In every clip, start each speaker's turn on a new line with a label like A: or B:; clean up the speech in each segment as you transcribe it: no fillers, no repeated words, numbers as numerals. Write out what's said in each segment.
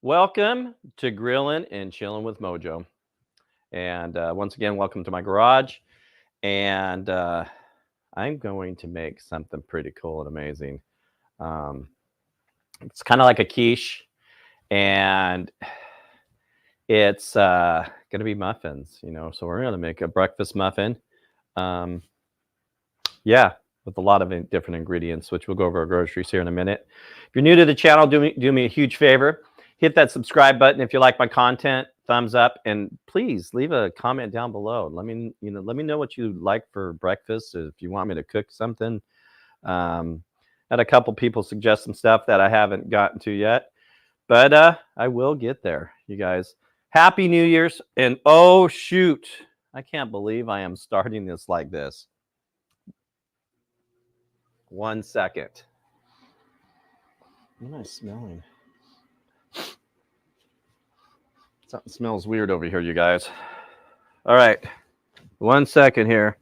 A: Welcome to Grilling and Chilling with Mojo. And once again, welcome to my garage. And I'm going to make something pretty cool and amazing. Um, it's kind of like a quiche, and it's going to be muffins. So we're going to make a breakfast muffin. Um, yeah, with a lot of different ingredients, which we'll go over our groceries here in a minute. If you're new to the channel, do me a huge favor. Hit that subscribe button if you like my content. Thumbs up, and please leave a comment down below. Let me know what you like for breakfast. If you want me to cook something, had a couple people suggest some stuff that I haven't gotten to yet, but I will get there. You guys, Happy New Year's! And oh shoot, I can't believe I am starting this like this. 1 second. What am I smelling? Something smells weird over here, you guys. All right, 1 second here.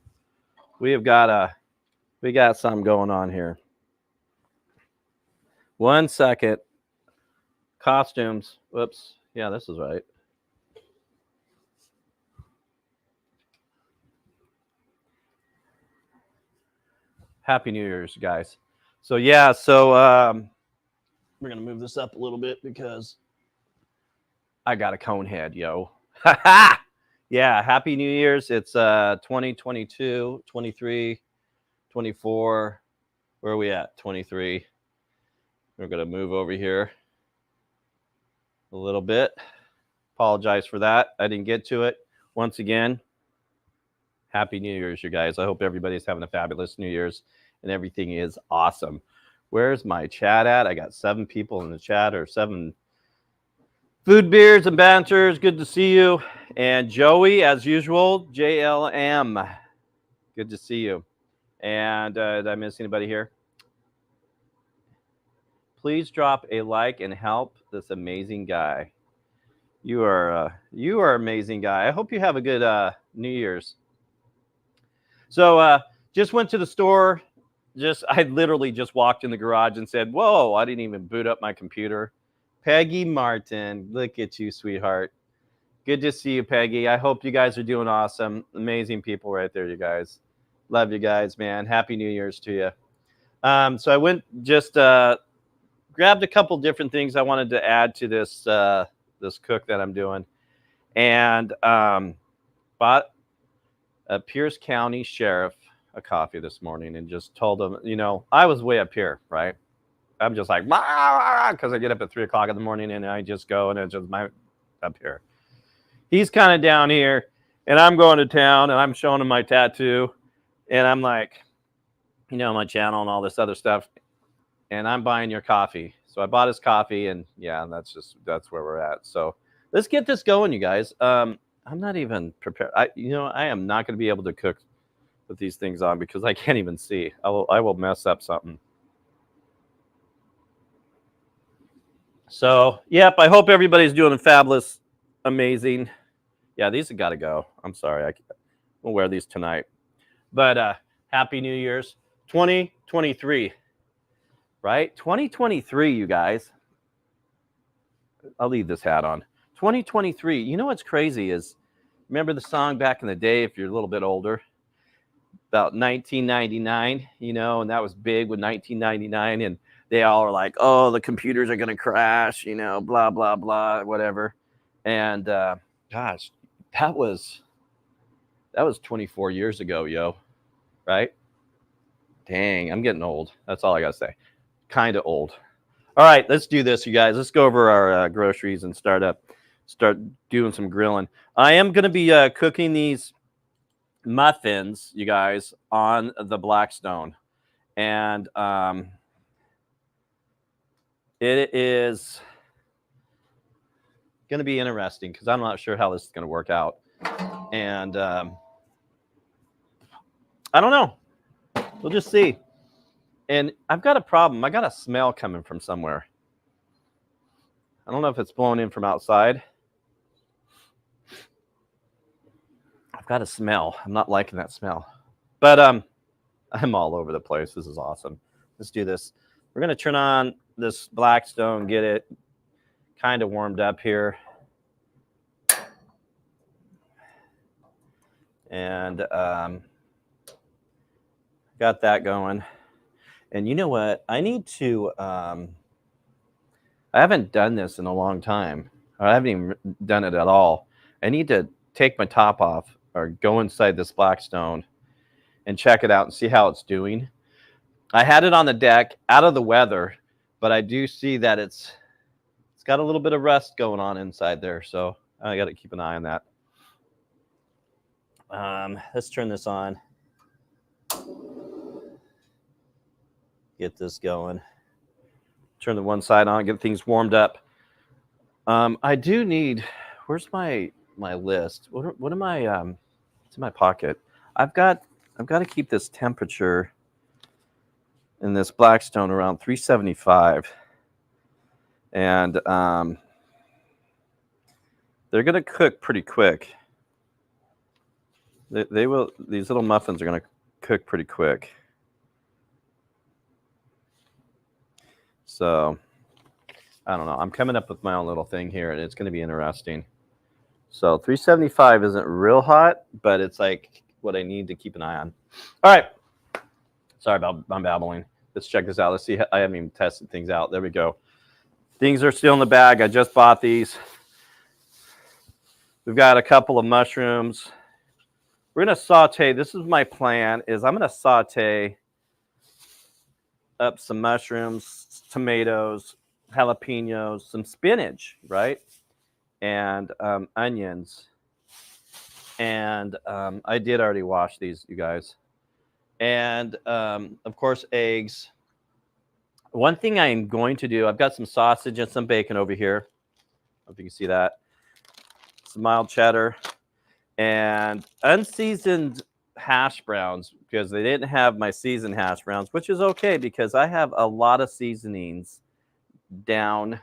A: We got something going on here. 1 second. Costumes. Whoops. Yeah, this is right. Happy New Year's, guys. So we're gonna move this up a little bit because I got a cone head, yo. Yeah, Happy New Year's. It's 2022, 23, 24. Where are we at? 23. We're gonna move over here a little bit. Apologize for that. I didn't get to it. Once again, Happy New Year's, you guys. I hope everybody's having a fabulous New Year's and everything is awesome. Where's my chat at? I got 7 people in the chat, or 7 food, beers, and banters. Good to see you. And Joey, as usual, JLM. Good to see you. And did I miss anybody here? Please drop a like and help this amazing guy. You are amazing guy. I hope you have a good New Year's. So just went to the store. I literally just walked in the garage and said, whoa, I didn't even boot up my computer. Peggy Martin, look at you, sweetheart. Good to see you, Peggy. I hope you guys are doing awesome. Amazing people right there, you guys. Love you guys, man. Happy New Year's to you. So I went just grabbed a couple different things I wanted to add to this this cook that I'm doing, and bought a Pierce County sheriff a coffee this morning and just told him, I was way up here, right? I'm just like, because I get up at 3 o'clock in the morning and I just go and it's just up here. He's kind of down here and I'm going to town and I'm showing him my tattoo and I'm like, my channel and all this other stuff. And I'm buying your coffee. So I bought his coffee and yeah, that's where we're at. So let's get this going, you guys. I'm not even prepared. I am not going to be able to cook with these things on because I can't even see. I will mess up something. So, yep, I hope everybody's doing fabulous, amazing. Yeah, these have got to go. I'm sorry. We'll wear these tonight. But Happy New Year's 2023, right? 2023, you guys. I'll leave this hat on. 2023. You know what's crazy is, remember the song back in the day, if you're a little bit older, about 1999, and that was big with 1999, and they all are like, oh, the computers are going to crash, blah, blah, blah, whatever. And gosh, that was 24 years ago, yo, right? Dang, I'm getting old. That's all I got to say. Kind of old. All right, let's do this, you guys. Let's go over our groceries and start doing some grilling. I am going to be cooking these muffins, you guys, on the Blackstone. And it is going to be interesting because I'm not sure how this is going to work out. And I don't know. We'll just see. And I've got a problem. I got a smell coming from somewhere. I don't know if it's blowing in from outside. I've got a smell. I'm not liking that smell. But I'm all over the place. This is awesome. Let's do this. We're going to turn on this Blackstone, get it kind of warmed up here. And got that going. And you know what? I need to, I haven't done this in a long time. I haven't even done it at all. I need to take my top off or go inside this Blackstone and check it out and see how it's doing. I had it on the deck out of the weather, but I do see that it's got a little bit of rust going on inside there. So I got to keep an eye on that. Let's turn this on. Get this going. Turn the one side on, get things warmed up. I do need, where's my list? What am I, it's in my pocket. I've got to keep this temperature in this Blackstone around 375. And they're going to cook pretty quick. They will, these little muffins are going to cook pretty quick. So, I don't know. I'm coming up with my own little thing here, and it's going to be interesting. So, 375 isn't real hot, but it's like what I need to keep an eye on. All right. Sorry about I'm babbling. Let's check this out. Let's see. I haven't even tested things out. There we go. Things are still in the bag. I just bought these. We've got a couple of mushrooms. We're going to saute. This is my plan, is I'm going to saute up some mushrooms, tomatoes, jalapenos, some spinach, right? And onions. And I did already wash these, you guys. And, of course, eggs. One thing I am going to do, I've got some sausage and some bacon over here. I don't know if you can see that. Some mild cheddar. And unseasoned hash browns, because they didn't have my seasoned hash browns, which is okay because I have a lot of seasonings down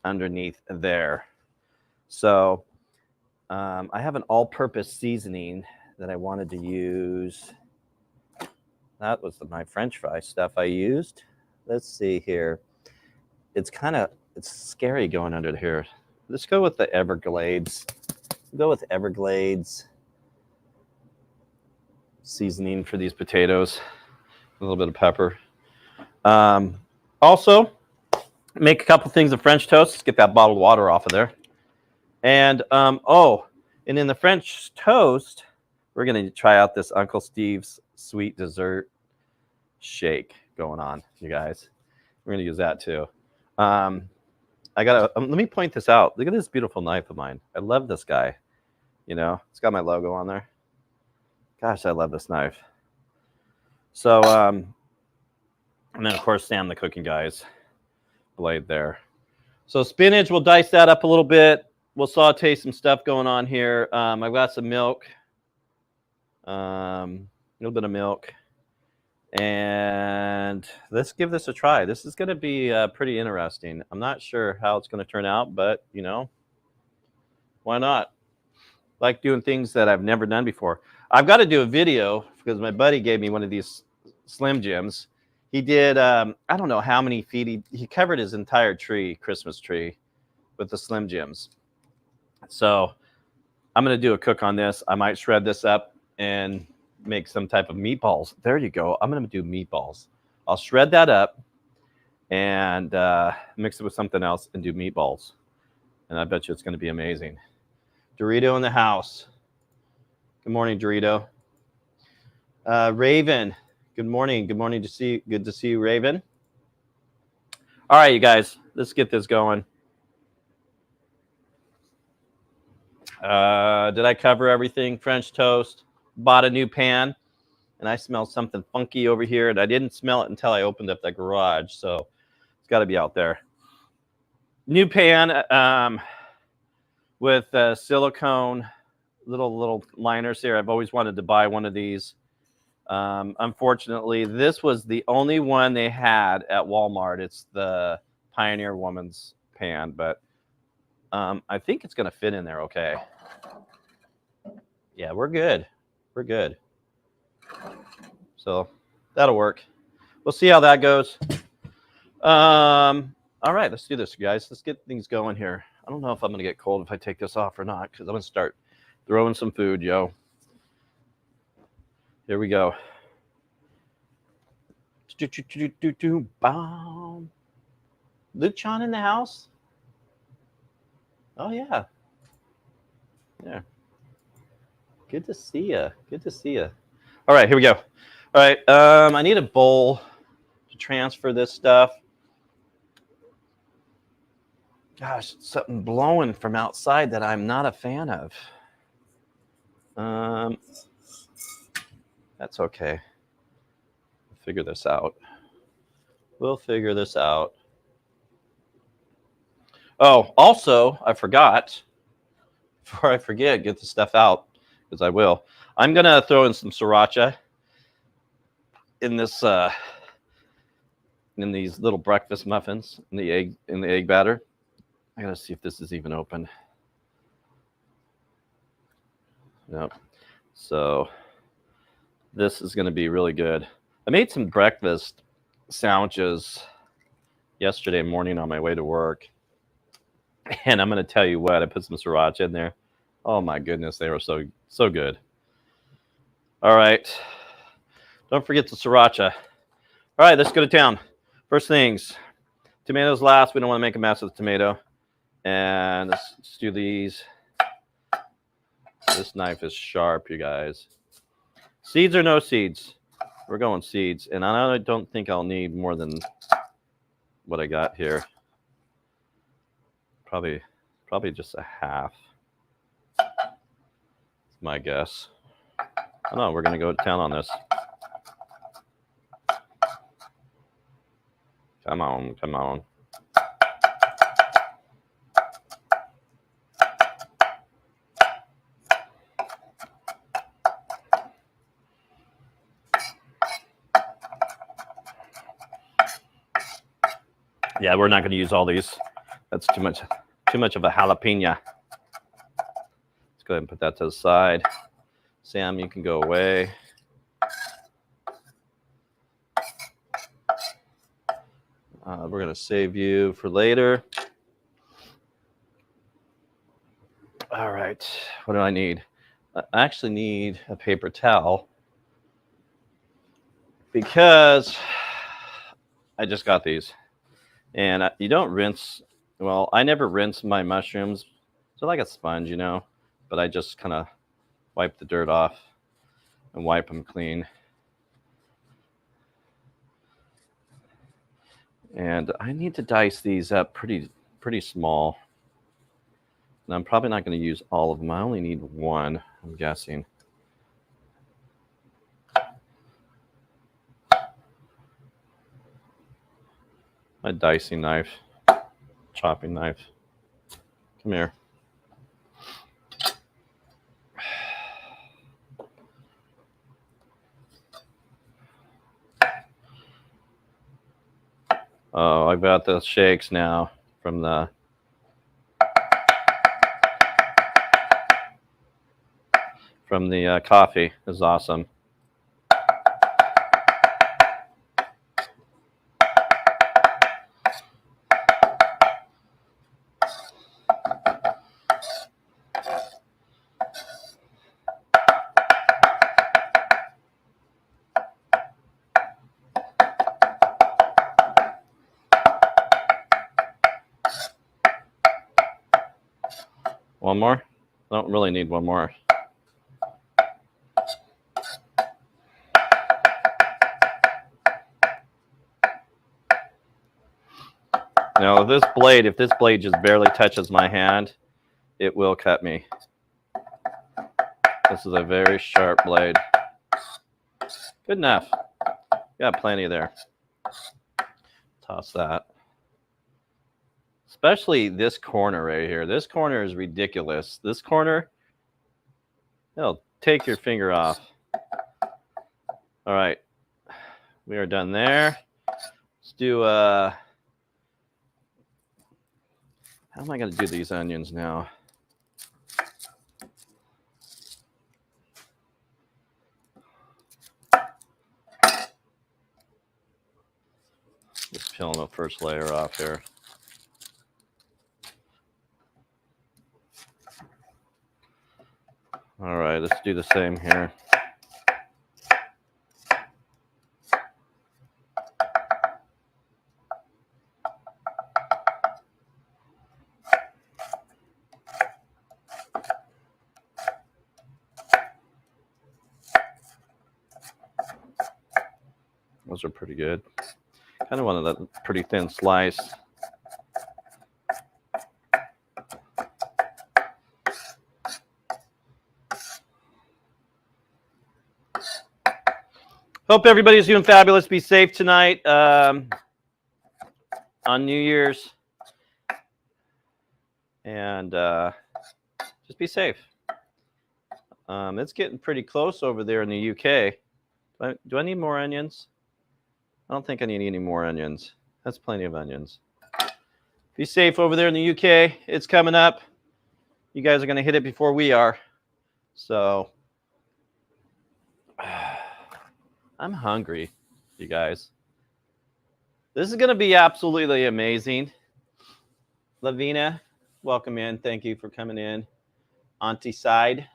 A: underneath there. So I have an all-purpose seasoning that I wanted to use. That was my French fry stuff I used. Let's see here. It's scary going under here. Let's go with the Everglades. Go with Everglades seasoning for these potatoes. A little bit of pepper. Also, make a couple things of French toast. Let's get that bottled water off of there. And and in the French toast, we're going to try out this Uncle Steve's sweet dessert shake going on, you guys. We're going to use that too. Let me point this out. Look at this beautiful knife of mine. I love this guy. You know, it's got my logo on there. Gosh, I love this knife. So, and then of course, Sam the cooking guy's blade there. So spinach, we'll dice that up a little bit. We'll saute some stuff going on here. I've got some milk, a little bit of milk. And let's give this a try. This is going to be pretty interesting. I'm not sure how it's going to turn out, but, you know, why not? Like doing things that I've never done before. I've got to do a video because my buddy gave me one of these Slim Jims. He did, I don't know how many feet. He covered his entire Christmas tree, with the Slim Jims. So I'm going to do a cook on this. I might shred this up and make some type of meatballs. There you go. I'm going to do meatballs. I'll shred that up and mix it with something else and do meatballs. And I bet you it's going to be amazing. Dorito in the house. Good morning, Dorito. Raven. Good morning. Good morning to see. Good to see you, Raven. All right, you guys. Let's get this going. Did I cover everything? French toast. Bought a new pan, and I smell something funky over here, and I didn't smell it until I opened up that garage, so it's got to be out there. New pan with silicone little liners here. I've always wanted to buy one of these. Unfortunately, this was the only one they had at Walmart. It's the Pioneer Woman's pan, but I think it's going to fit in there okay. Yeah, we're good. We're good. So that'll work. We'll see how that goes. All right, let's do this, guys. Let's get things going here. I don't know if I'm going to get cold if I take this off or not, because I'm going to start throwing some food, yo. Here we go. Luke Chan in the house? Oh, yeah. Yeah. Good to see you. Good to see you. All right, here we go. All right, I need a bowl to transfer this stuff. Gosh, something blowing from outside that I'm not a fan of. That's okay. We'll figure this out. We'll figure this out. Oh, also, I forgot. Before I forget, get the stuff out, because I will. I'm gonna throw in some sriracha in this in these little breakfast muffins in the egg batter. I gotta see if this is even open. Nope. So this is gonna be really good. I made some breakfast sandwiches yesterday morning on my way to work, and I'm gonna tell you what, I put some sriracha in there. Oh my goodness, they were so good. All right, don't forget the sriracha. All right, let's go to town. First things, tomatoes last. We don't want to make a mess of the tomato. And let's do these. This knife is sharp, you guys. Seeds or no seeds? We're going seeds. And I don't think I'll need more than what I got here. Probably just a half. That's my guess. Oh no, we're going to go to town on this. Come on, come on. Yeah, we're not going to use all these. That's too much of a jalapeno. Let's go ahead and put that to the side. Sam, you can go away. We're going to save you for later. All right. What do I need? I actually need a paper towel because I just got these. And you don't rinse. Well, I never rinse my mushrooms. They're like a sponge, you know. But I just kind of wipe the dirt off and wipe them clean. And I need to dice these up pretty small. And I'm probably not going to use all of them. I only need one, I'm guessing. My dicing knife, chopping knife. Come here. Oh, I've got the shakes now from the coffee. This is awesome. One more? I don't really need one more. Now, if this blade just barely touches my hand, it will cut me. This is a very sharp blade. Good enough. Got plenty there. Toss that. Especially this corner right here. This corner is ridiculous. This corner, it'll take your finger off. All right. We are done there. Let's do, how am I going to do these onions now? Just peeling the first layer off here. All right, let's do the same here. Those are pretty good. Kind of wanted a pretty thin slice. Hope everybody's doing fabulous. Be safe tonight on New Year's. And just be safe. It's getting pretty close over there in the UK. Do I need more onions? I don't think I need any more onions. That's plenty of onions. Be safe over there in the UK. It's coming up. You guys are going to hit it before we are. So I'm hungry, you guys. This is going to be absolutely amazing. Lavina, welcome in. Thank you for coming in. Auntie Side.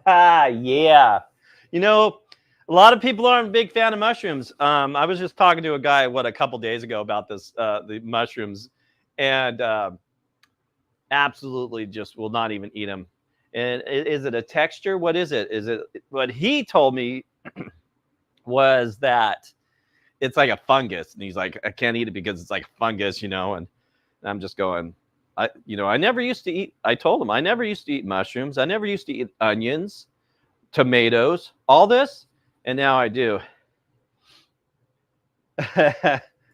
A: Yeah. You know, a lot of people aren't a big fan of mushrooms. I was just talking to a guy, a couple days ago about this, the mushrooms, and absolutely just will not even eat them. And is it a texture? What is it? Is it what he told me was that it's like a fungus, and he's like, I can't eat it because it's like a fungus, and I'm just going, I never used to eat. I told him I never used to eat mushrooms. I never used to eat onions, tomatoes, all this, and now I do.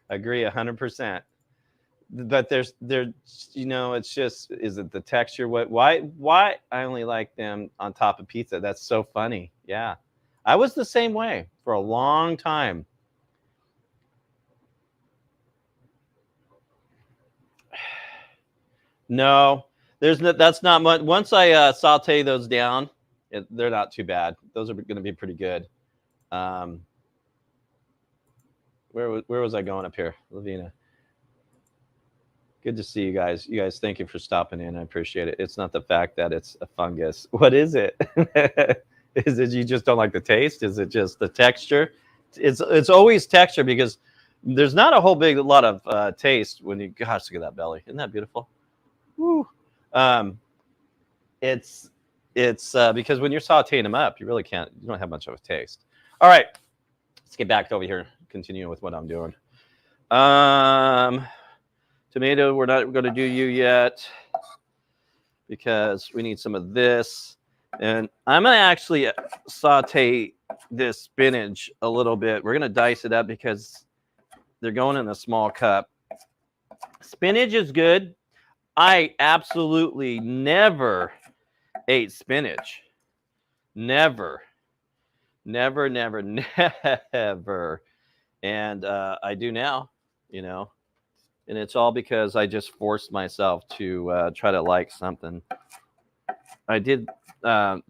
A: Agree 100%. But it's just, is it the texture? Why I only like them on top of pizza? That's so funny. Yeah, I was the same way for a long time. No, that's not much. Once I saute those down, they're not too bad. Those are going to be pretty good. Where was I going up here, Lavina? Good to see you guys. You guys, thank you for stopping in. I appreciate it. It's not the fact that it's a fungus. What is it? Is it you just don't like the taste? Is it just the texture? It's always texture, because there's not a whole lot of taste when you, gosh, look at that belly. Isn't that beautiful? Woo. It's because when you're sauteing them up, you don't have much of a taste. All right, let's get back over here. Continue with what I'm doing. Tomato, we're not going to do you yet because we need some of this. And I'm going to actually saute this spinach a little bit. We're going to dice it up because they're going in a small cup. Spinach is good. I absolutely never ate spinach. Never. And I do now, and it's all because I just forced myself to try to like something. I did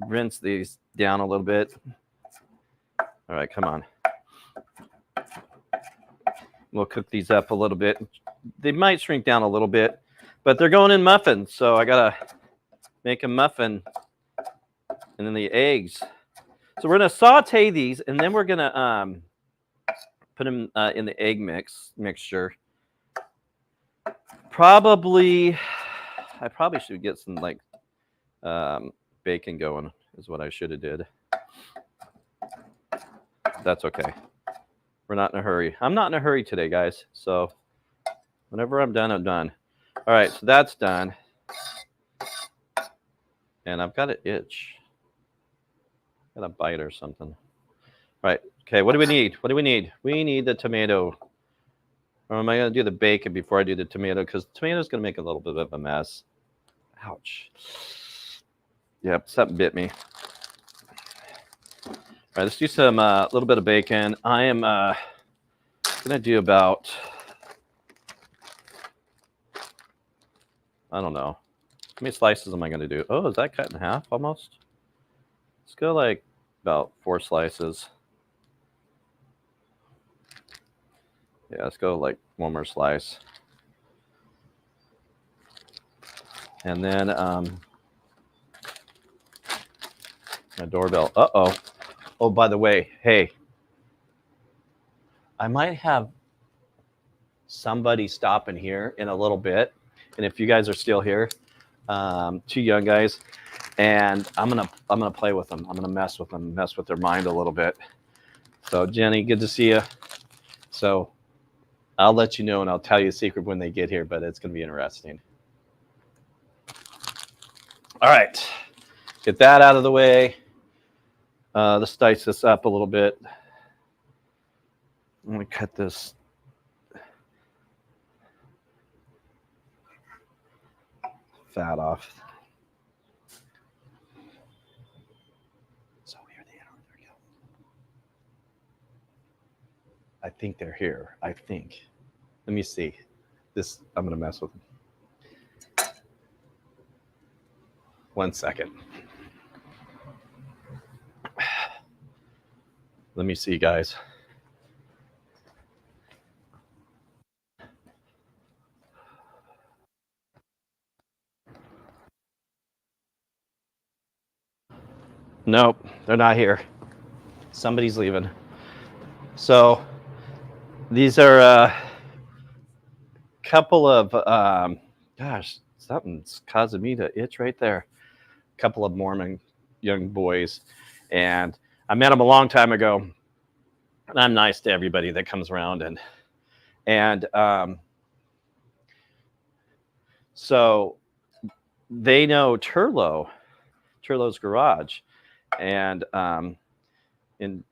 A: rinse these down a little bit. All right, come on. We'll cook these up a little bit. They might shrink down a little bit, but they're going in muffins, so I gotta make a muffin. And then the eggs. So we're gonna saute these, and then we're gonna put them in the egg mixture. I probably should get some bacon going, is what I should have did. That's okay. We're not in a hurry. I'm not in a hurry today, guys. So whenever I'm done, I'm done. All right, so that's done. And I've got an itch. Got a bite or something. All right. Okay, what do we need? We need the tomato. Or am I going to do the bacon before I do the tomato? Because the tomato's going to make a little bit of a mess. Ouch. Yep, something bit me. All right, let's do some little bit of bacon. I am going to do about, I don't know. How many slices am I going to do? Oh, is that cut in half almost? Let's go like about 4 slices. Yeah, let's go like one more slice. And then my doorbell. Uh-oh. Oh, by the way, hey, I might have somebody stopping here in a little bit. And if you guys are still here, two young guys, and I'm gonna play with them. I'm gonna mess with them, mess with their mind a little bit. So Jenny, good to see you. So I'll let you know, and I'll tell you a secret when they get here, but it's gonna be interesting. All right, get that out of the way. Let's dice this up a little bit. I'm gonna cut this. Fat off. So here they are. There we go. I think they're here. I think. Let me see. This I'm gonna mess with them. 1 second. Let me see, guys. Nope, they're not here. Somebody's leaving. So these are a couple of, gosh, something's causing me to itch right there. A couple of Mormon young boys. And I met them a long time ago. And I'm nice to everybody that comes around. And so they know Turlo's garage. And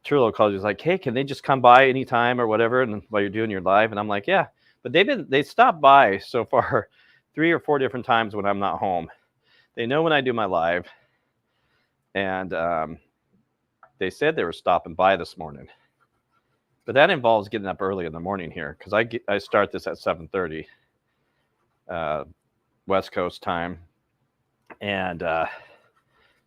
A: Turlo calls you, like, hey, can they just come by anytime or whatever, and while you're doing your live? And I'm like, yeah. But they stopped by so far 3 or 4 different times when I'm not home. They know when I do my live, and they said they were stopping by this morning. But that involves getting up early in the morning here, because I start this at 7:30 West Coast time, and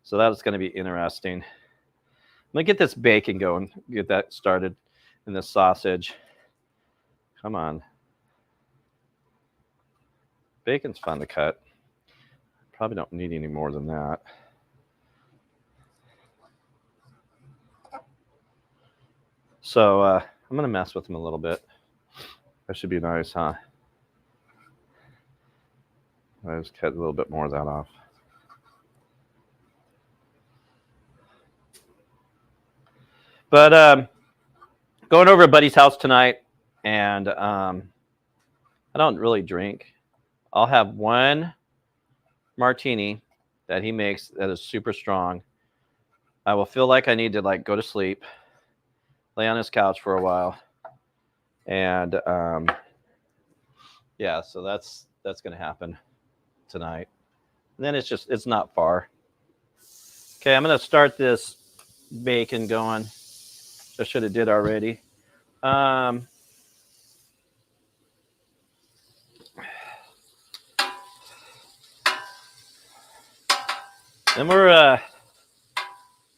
A: so that's going to be interesting. I'm gonna get this bacon going, get that started, and this sausage. Come on. Bacon's fun to cut. Probably don't need any more than that. So I'm gonna mess with them a little bit. That should be nice, huh? I just cut a little bit more of that off. But going over to Buddy's house tonight, and I don't really drink. I'll have one martini that he makes that is super strong. I will feel like I need to like go to sleep, lay on his couch for a while, and yeah, so that's gonna happen tonight. And then it's not far. Okay, I'm gonna start this bacon going. I should have did already. And we're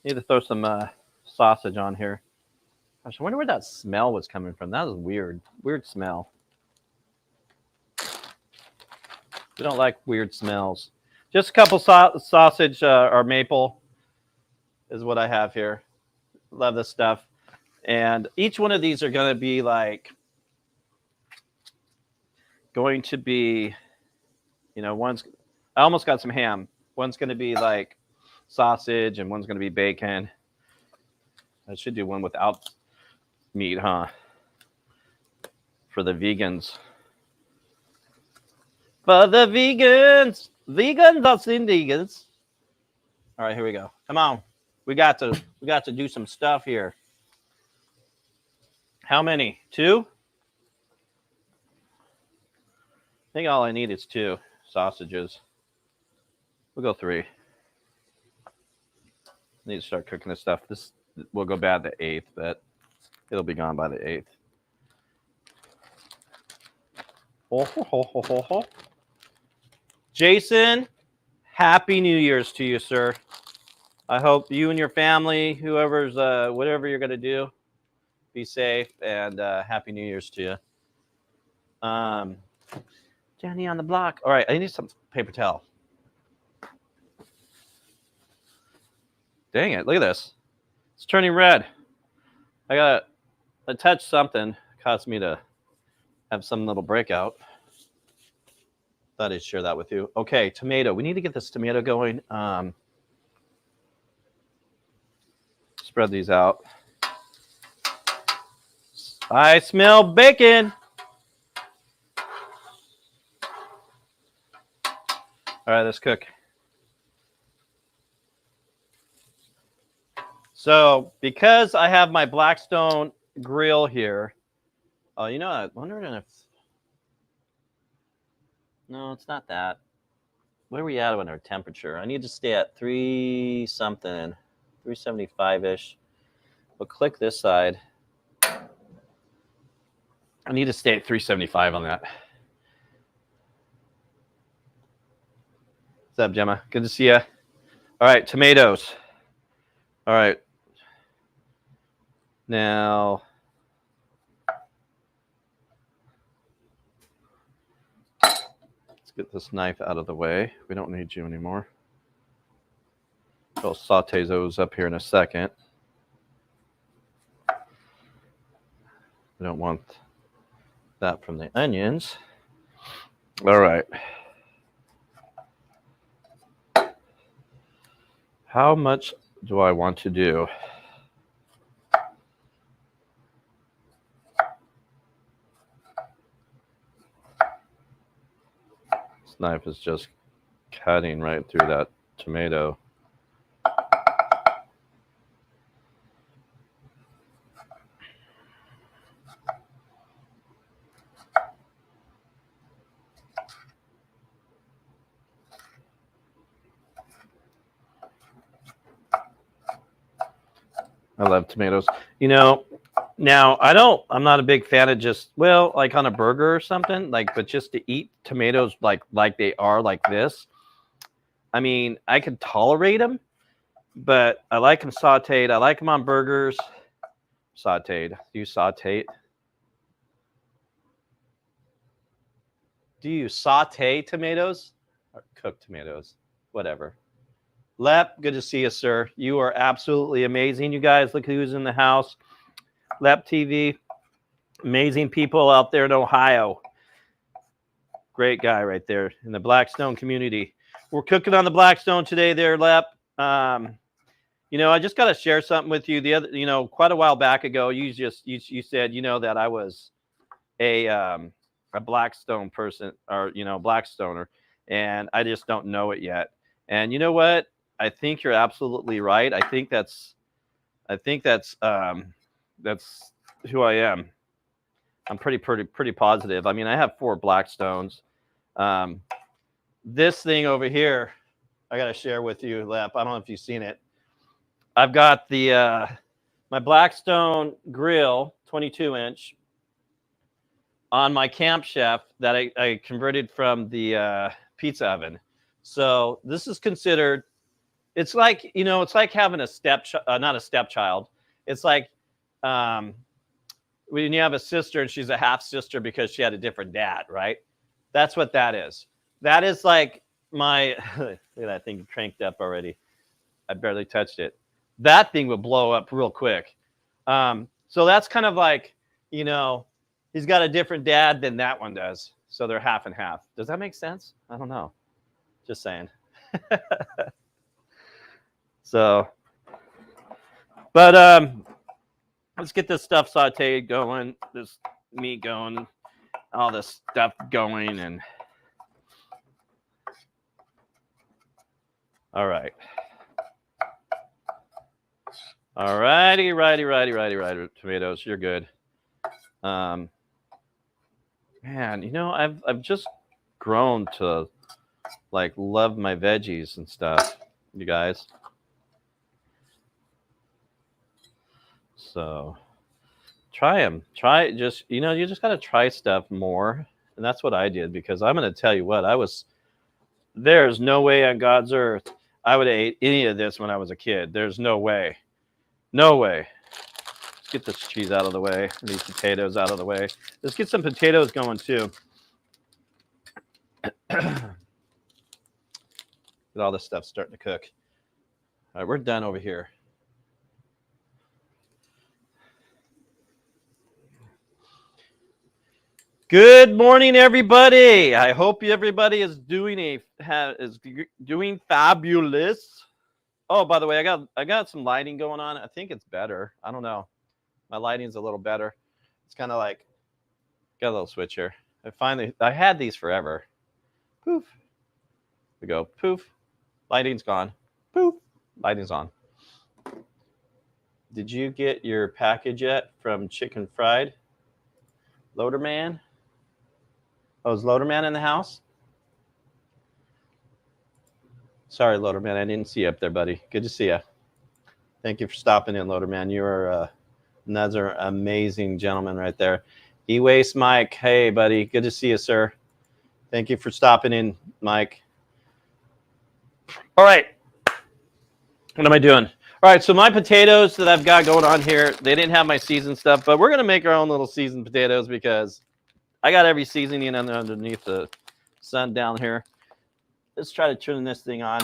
A: need to throw some sausage on here. Gosh, I wonder where that smell was coming from. That was weird. Weird smell. We don't like weird smells. Just a couple sausage or maple is what I have here. Love this stuff. And each one of these are going to be like, one's, I almost got some ham. One's going to be like sausage and one's going to be bacon. I should do one without meat, huh? For the vegans. For the vegans. Vegans are vegans. All right, here we go. Come on. We got to do some stuff here. How many? 2? I think all I need is 2 sausages. We'll go 3. Need to start cooking this stuff. This will go bad the 8th, but it'll be gone by the 8th. Ho, ho, ho, ho, ho, ho. Jason, happy New Year's to you, sir. I hope you and your family, whoever's, whatever you're going to do, be safe, and happy New Year's to you. Johnny on the block. All right, I need some paper towel. Dang it. Look at this. It's turning red. I touched something. Caused me to have some little breakout. Thought I'd share that with you. Okay, tomato. We need to get this tomato going. Spread these out. I smell bacon. All right, let's cook. So because I have my Blackstone grill here, you know, I'm wondering if, no, it's not that. Where are we at on our temperature? I need to stay at 3 something, 375-ish. We'll click this side. I need to stay at 375 on that. What's up, Gemma? Good to see you. All right, tomatoes. All right. Now, let's get this knife out of the way. We don't need you anymore. I'll saute those up here in a second. We don't want that from the onions. All right. How much do I want to do? This knife is just cutting right through that tomato. I love tomatoes. You know, now I'm not a big fan of just, well, like on a burger or something, like, but just to eat tomatoes like they are like this. I mean, I can tolerate them, but I like them sauteed. I like them on burgers. Sauteed. Do you saute? Do you saute tomatoes or cook tomatoes? Whatever. Lep, good to see you, sir. You are absolutely amazing. You guys, look who's in the house. Lep TV, amazing people out there in Ohio. Great guy right there in the Blackstone community. We're cooking on the Blackstone today there, Lep. You know, I just got to share something with you. The other, you know, quite a while back ago, you said, you know, that I was a Blackstone person, or, you know, Blackstoner, and I just don't know it yet. And you know what? I think you're absolutely right. I think that's who I am. I'm pretty positive. I mean, I have 4 Blackstones. This thing over here, I got to share with you, Lep. I don't know if you've seen it. I've got the my Blackstone grill, 22-inch, on my Camp Chef that I converted from the pizza oven. So this is considered. It's like, you know, it's like having not a stepchild. It's like when you have a sister and she's a half sister because she had a different dad, right? That's what that is. That is like my, look at that thing cranked up already. I barely touched it. That thing would blow up real quick. So that's kind of like, you know, he's got a different dad than that one does. So they're half and half. Does that make sense? I don't know. Just saying. So, but let's get this stuff sauteed going, this meat going, all this stuff going, and all right. All righty, tomatoes, you're good. Man, you know, I've just grown to like love my veggies and stuff, you guys. So try them. Try just, you know, you just got to try stuff more. And that's what I did, because I'm going to tell you what, there's no way on God's earth I would have ate any of this when I was a kid. There's no way. No way. Let's get this cheese out of the way. These potatoes out of the way. Let's get some potatoes going too. Get all this stuff starting to cook. All right, we're done over here. Good morning, everybody. I hope everybody is doing fabulous. Oh, by the way, I got some lighting going on. I think it's better. I don't know. My lighting's a little better. It's kind of like got a little switch here. I had these forever. Poof. We go poof. Lighting's gone. Poof. Lighting's on. Did you get your package yet from Chicken Fried? Loader Man? Oh, is Loader Man in the house? Sorry, Loader Man. I didn't see you up there, buddy. Good to see you. Thank you for stopping in, Loader Man. You are another amazing gentleman right there. E-Waste Mike. Hey, buddy. Good to see you, sir. Thank you for stopping in, Mike. All right. What am I doing? All right, so my potatoes that I've got going on here, they didn't have my seasoned stuff, but we're going to make our own little seasoned potatoes because I got every seasoning underneath the sun down here. Let's try to turn this thing on.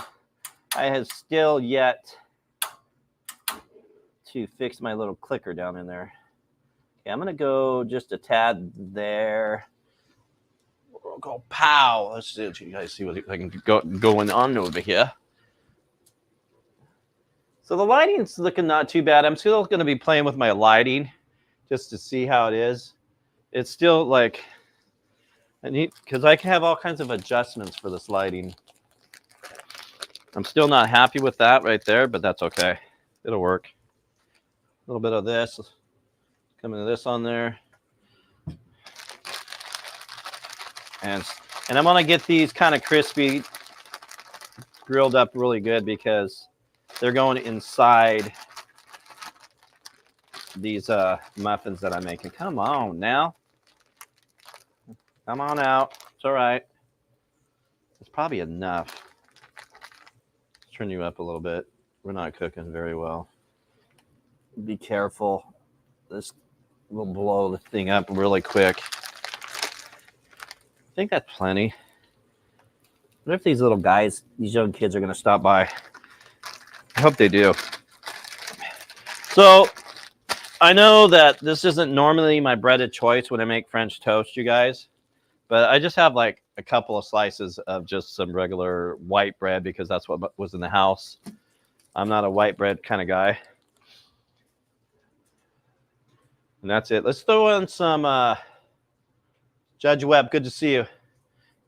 A: I have still yet to fix my little clicker down in there. Okay, I'm going to go just a tad there. We'll go pow. Let's see if you guys see what I can going on over here. So the lighting's looking not too bad. I'm still going to be playing with my lighting just to see how it is. It's still like, I need, because I can have all kinds of adjustments for this lighting. I'm still not happy with that right there, but that's okay. It'll work. A little bit of this, coming to this on there. And I'm going to get these kind of crispy, grilled up really good because they're going inside these muffins that I'm making. Come on now. Come on out. It's all right. It's probably enough. Let's turn you up a little bit. We're not cooking very well. Be careful. This will blow the thing up really quick. I think that's plenty. What if these little guys, these young kids are going to stop by? I hope they do. So I know that this isn't normally my bread of choice when I make French toast, you guys, but I just have like a couple of slices of just some regular white bread because that's what was in the house. I'm not a white bread kind of guy. And that's it. Let's throw in some Judge Webb. Good to see you.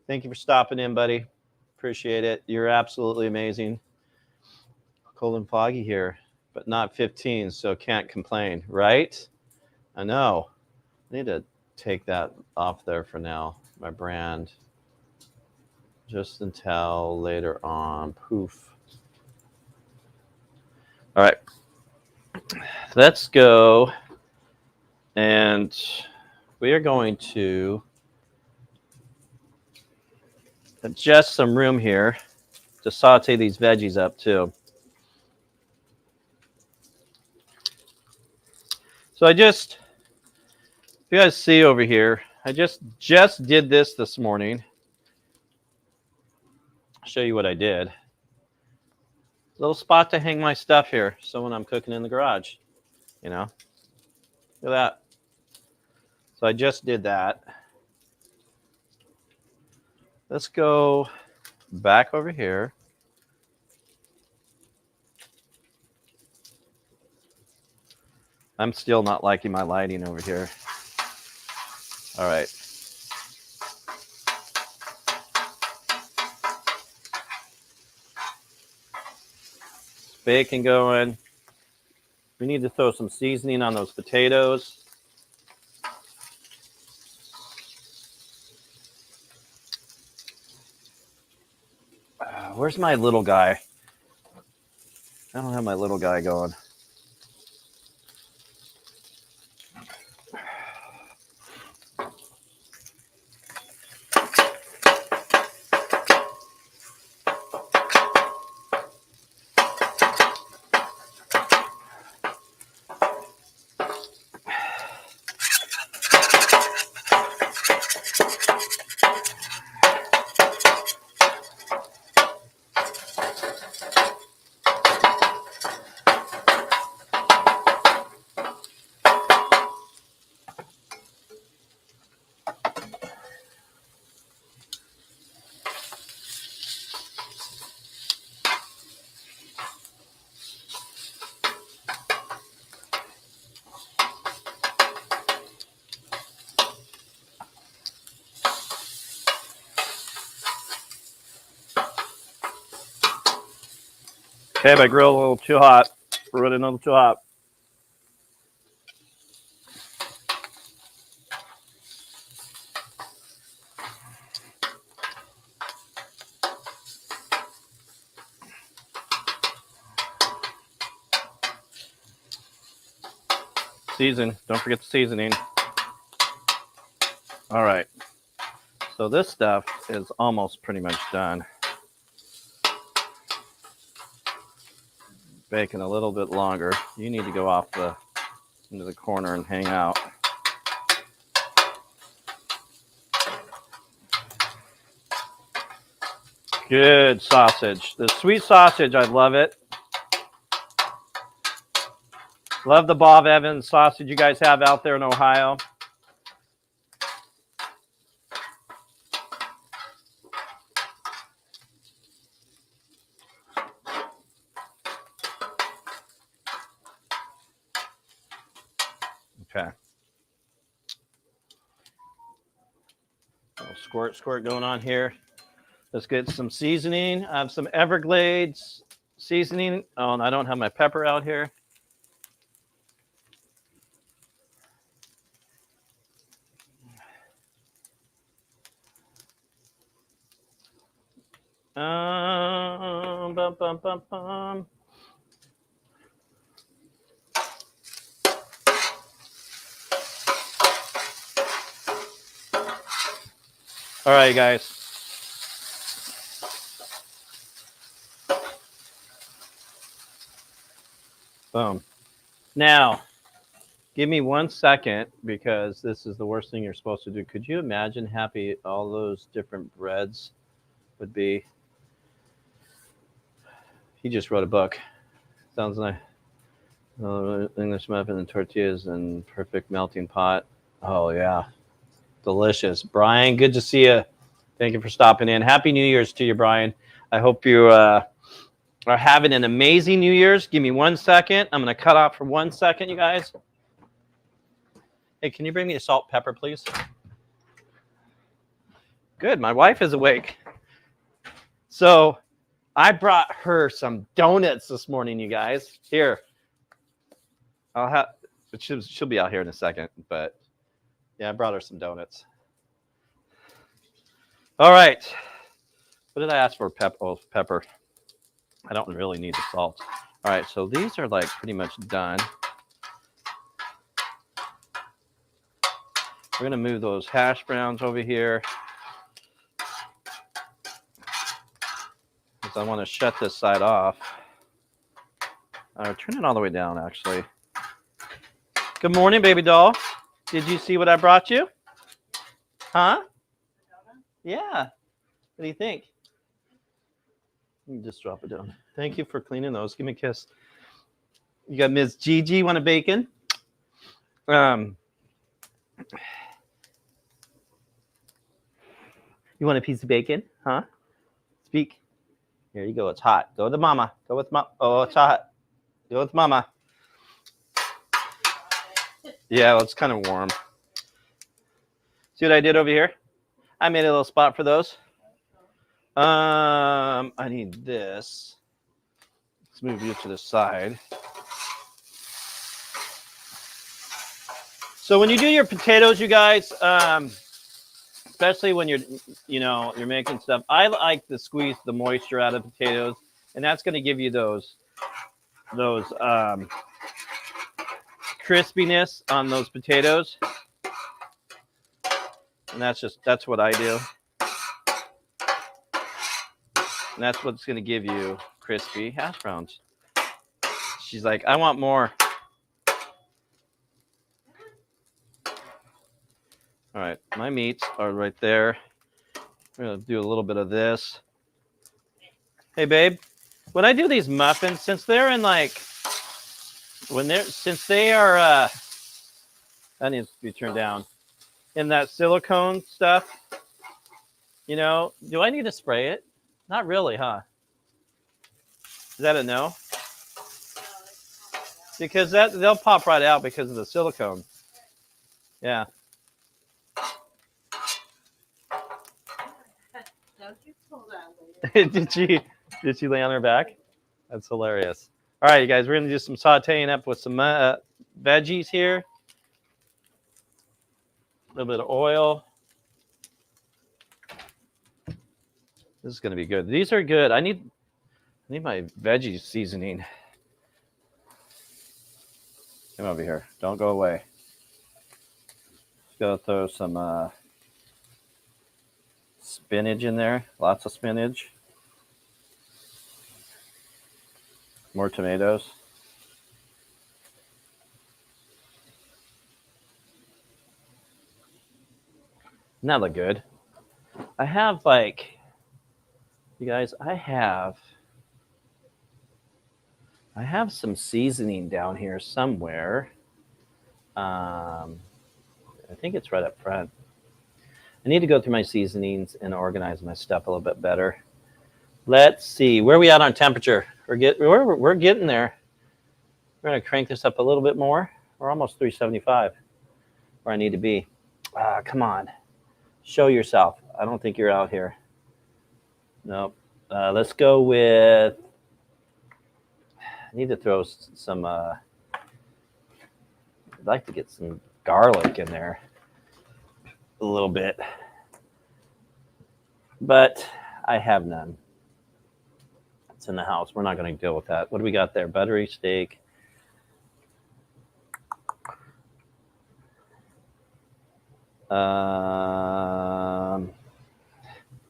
A: Thank you for stopping in, buddy. Appreciate it. You're absolutely amazing. Cold and foggy here, but not 15, so can't complain, right? I know. I need to take that off there for now, my brand, just until later on. Poof. All right. Let's go. And we are going to adjust some room here to saute these veggies up too. So if you guys see over here, I just did this morning. I'll show you what I did. Little spot to hang my stuff here. So when I'm cooking in the garage, you know, look at that. So I just did that. Let's go back over here. I'm still not liking my lighting over here. All right. Bacon going. We need to throw some seasoning on those potatoes. Where's my little guy? I don't have my little guy going. Okay, my grill a little too hot. We're running a little too hot. Season. Don't forget the seasoning. All right. So this stuff is almost pretty much done. Baking a little bit longer. You need to go off into the corner and hang out. Good sausage. The sweet sausage, I love it. Love the Bob Evans sausage you guys have out there in Ohio. Okay. Squirt going on here. Let's get some seasoning. I have some Everglades seasoning. Oh, and I don't have my pepper out here. Bum, bum, bum, bum. All right, guys. Boom. Now, give me 1 second because this is the worst thing you're supposed to do. Could you imagine how happy all those different breads would be? He just wrote a book. Sounds like English muffin and tortillas and perfect melting pot. Oh, yeah. Delicious. Brian, good to see you. Thank you for stopping in. Happy New Year's to you, Brian. I hope you are having an amazing New Year's. Give me 1 second. I'm going to cut off for 1 second, you guys. Hey, can you bring me a salt pepper, please? Good. My wife is awake. So I brought her some donuts this morning, you guys. Here. She'll be out here in a second, but yeah, I brought her some donuts. All right. What did I ask for? Pepper. I don't really need the salt. All right, so these are like pretty much done. We're gonna move those hash browns over here because I want to shut this side off. Turn it all the way down, actually. Good morning, baby doll. Did you see what I brought you? Huh? Yeah. What do you think? Let me just drop it down. Thank you for cleaning those. Give me a kiss. You got Ms. Gigi. Want a bacon? You want a piece of bacon? Huh? Speak. Here you go. It's hot. Go to mama. Go with mama. Oh, it's hot. Go with mama. Yeah, well, it's kind of warm. See what I did over here? I made a little spot for those. I need this. Let's move you to the side. So when you do your potatoes, you guys, especially when you're making stuff, I like to squeeze the moisture out of potatoes, and that's going to give you those crispiness on those potatoes. And that's what I do. And that's what's going to give you crispy hash browns. She's like, I want more. All right, my meats are right there. We're going to do a little bit of this. Hey, babe, when I do these muffins, since they are, that needs to be turned down, in that silicone stuff, do I need to spray it? Not really, huh? Is that a no? Because they'll pop right out because of the silicone. Yeah. Did she lay on her back? That's hilarious. All right, you guys, we're going to do some sauteing up with some veggies here. A little bit of oil. This is going to be good. These are good. I need my veggie seasoning. Come over here. Don't go away. Let's go throw some spinach in there. Lots of spinach. More tomatoes. Doesn't that look good? I have you guys, I have some seasoning down here somewhere. I think it's right up front. I need to go through my seasonings and organize my stuff a little bit better. Let's see. Where are we at on temperature? We're getting there. We're going to crank this up a little bit more. We're almost 375 where I need to be. Come on. Show yourself. I don't think you're out here. Nope. Let's go with... I need to throw some... I'd like to get some garlic in there. A little bit. But I have none. It's in the house. We're not going to deal with that. What do we got there? Buttery steak.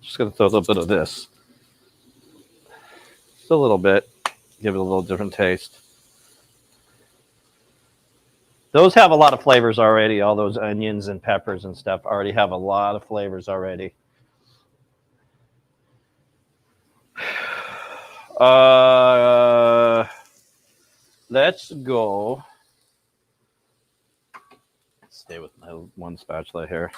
A: Just going to throw a little bit of this. Just a little bit. Give it a little different taste. Those have a lot of flavors already. All those onions and peppers and stuff already have a lot of flavors already. Let's go. Stay with my one spatula here.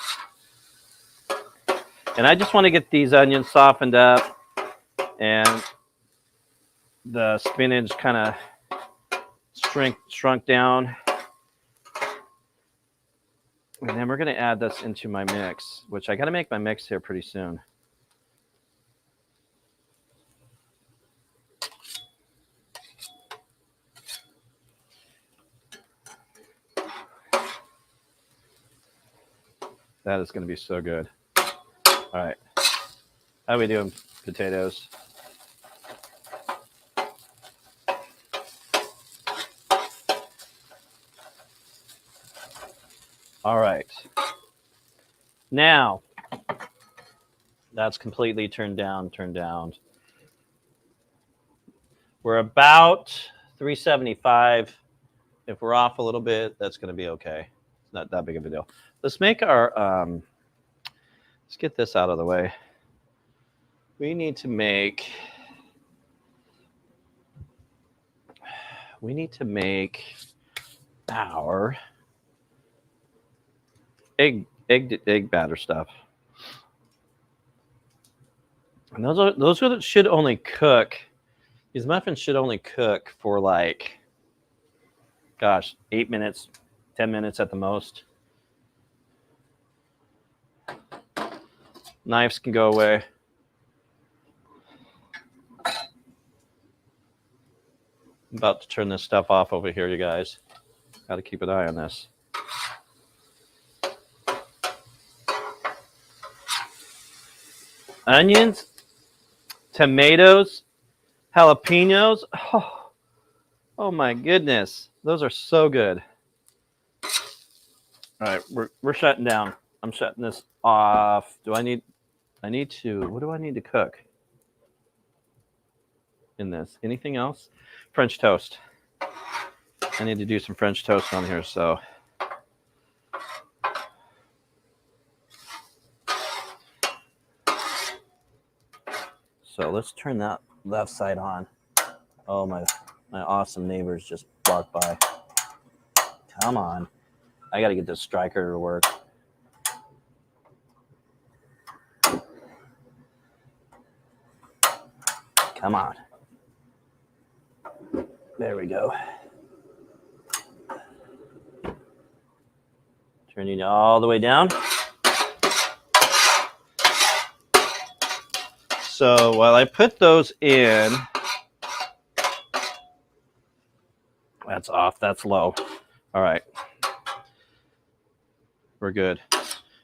A: And I just want to get these onions softened up and the spinach kind of shrunk down. And then we're going to add this into my mix, which I got to make my mix here pretty soon. That is going to be so good. All right. How are we doing, potatoes? All right. Now, that's completely turned down. We're about 375. If we're off a little bit, that's going to be okay. It's not that big of a deal. Let's make our, let's get this out of the way. We need to make our egg batter stuff. And those should only cook. These muffins should only cook for 8 minutes, 10 minutes at the most. Knives can go away. I'm about to turn this stuff off over here, you guys. Got to keep an eye on this. Onions, tomatoes, jalapenos. Oh my goodness. Those are so good. All right, we're shutting down. I'm shutting this off. What do I need to cook in this? Anything else? French toast. I need to do some French toast on here, so. So let's turn that left side on. Oh, my awesome neighbors just walked by. Come on. I got to get this striker to work. Come on. There we go. Turning it all the way down. So while I put those in, That's off. That's low. All right. We're good.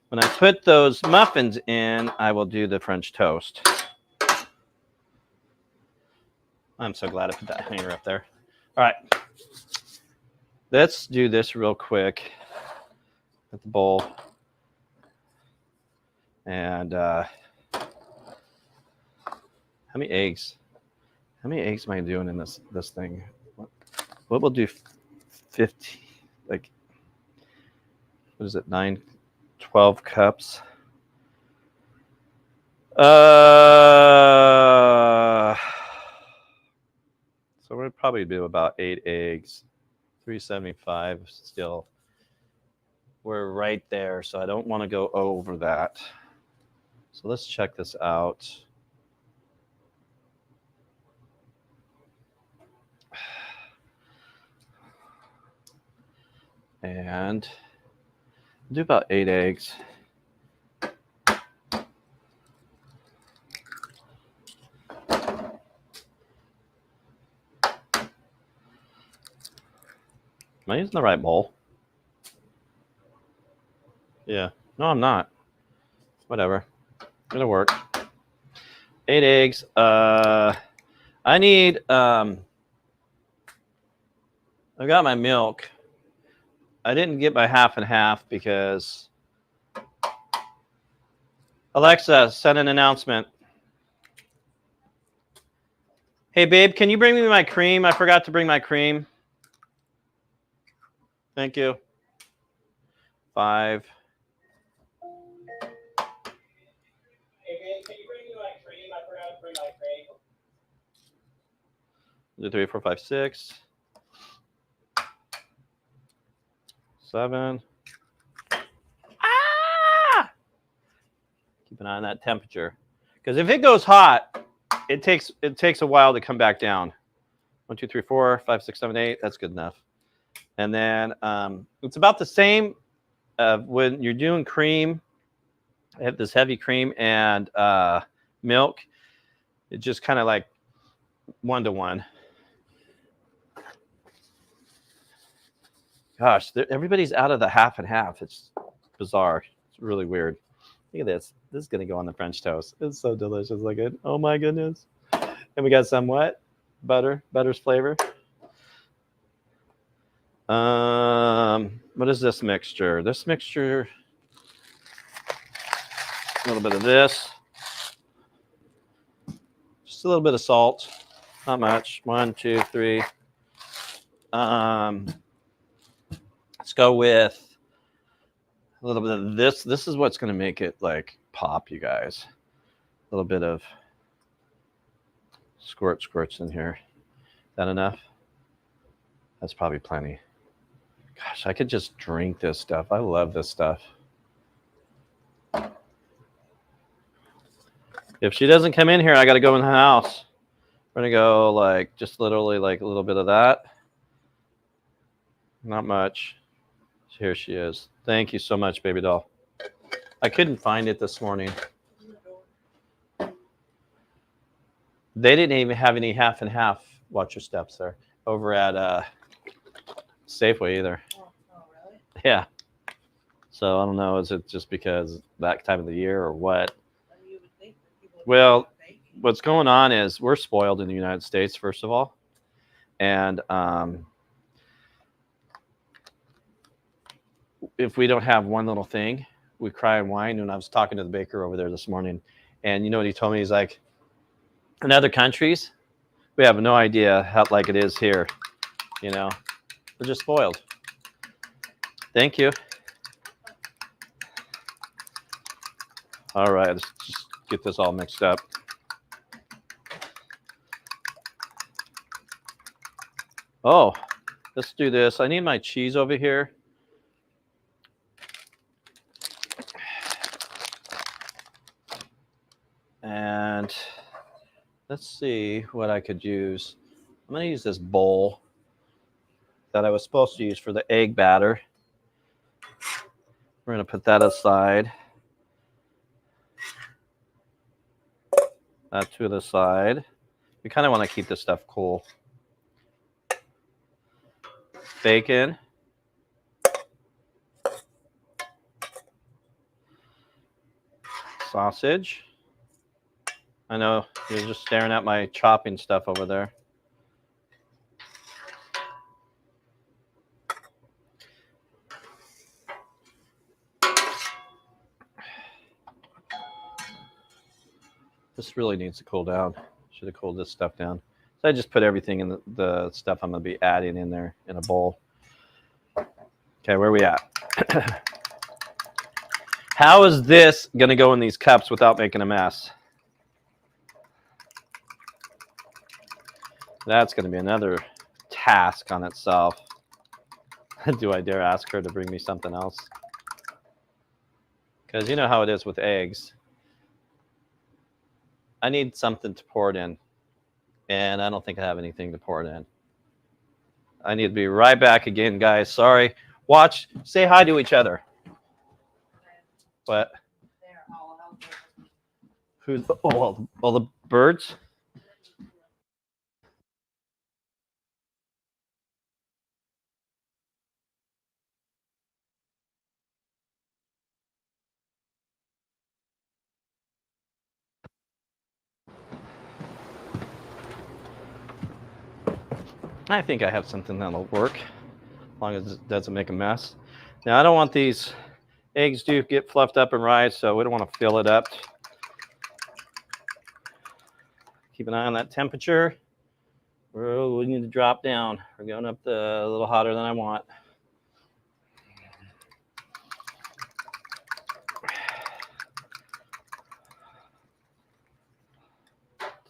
A: When I put those muffins in, I will do the French toast. I'm so glad I put that hanger up there. All right. Let's do this real quick with the bowl. And how many eggs? How many eggs am I doing in this thing? What we'll do 50, like, what is it, 9, 12 cups? So we'll probably do about 8 eggs, 375 still. We're right there, so I don't want to go over that. So let's check this out. And do about 8 eggs. Am I using the right bowl? Yeah. No, I'm not. Whatever. It'll work. 8 eggs. I need, I've got my milk. I didn't get my half and half because Alexa, send an announcement. Hey, babe, can you bring me my cream? I forgot to bring my cream. Thank you. 5. Hey, babe, can you bring me my cream? I forgot to bring my cream. 2, 3, 4, 5, 6. 7. Ah! Keep an eye on that temperature, because if it goes hot, it takes a while to come back down. 1, 2, 3, 4, 5, 6, 7, 8. That's good enough. And then it's about the same when you're doing cream. I have this heavy cream and milk. It just kind of like 1-to-1. Gosh, everybody's out of the half and half. It's bizarre. It's really weird. Look at this. This is gonna go on the French toast. It's so delicious. Look at. Oh my goodness. And we got some what? Butter. Butter's flavor. What is this mixture? This mixture. A little bit of this. Just a little bit of salt. Not much. 1, 2, 3. Let's go with a little bit of this. This is what's going to make it like pop, you guys. A little bit of squirts in here. That enough? That's probably plenty. Gosh, I could just drink this stuff. I love this stuff. If she doesn't come in here, I got to go in the house. We're going to go like just literally like a little bit of that. Not much. Here she is. Thank you so much, baby doll. I couldn't find it this morning. They didn't even have any half and half. Watch your steps there. Over at Safeway either.
B: Oh, really?
A: Yeah. So I don't know. Is it just because that time of the year or what?
B: You would think that people would
A: Well,
B: be baking.
A: what's going on is we're spoiled in the United States, first of all. And if we don't have one little thing, we cry and whine. And I was talking to the baker over there this morning, and you know what he told me? He's like, in other countries, we have no idea how like it is here. You know, we're just spoiled. Thank you. All right, let's just get this all mixed up. Oh, let's do this. I need my cheese over here. And let's see what I could use. I'm going to use this bowl that I was supposed to use for the egg batter. We're going to put that aside. That to the side. We kind of want to keep this stuff cool. bacon. Sausage. I know you're just staring at my chopping stuff over there. This really needs to cool down. Should have cooled this stuff down. So I just put everything in the stuff I'm going to be adding in there in a bowl. Okay, where are we at? How is this going to go in these cups without making a mess? That's going to be another task on itself. Do I dare ask her to bring me something else? Because you know how it is with eggs. I need something to pour it in. And I don't think I have anything to pour it in. I need to be right back again, guys. Sorry. Watch. Say hi to each other. What?
B: They're all out there.
A: Who's? Oh, all the birds? I think I have something that'll work, as long as it doesn't make a mess. Now, I don't want these eggs to get fluffed up and rise, so we don't want to fill it up. Keep an eye on that temperature. We need to drop down. We're going up a little hotter than I want.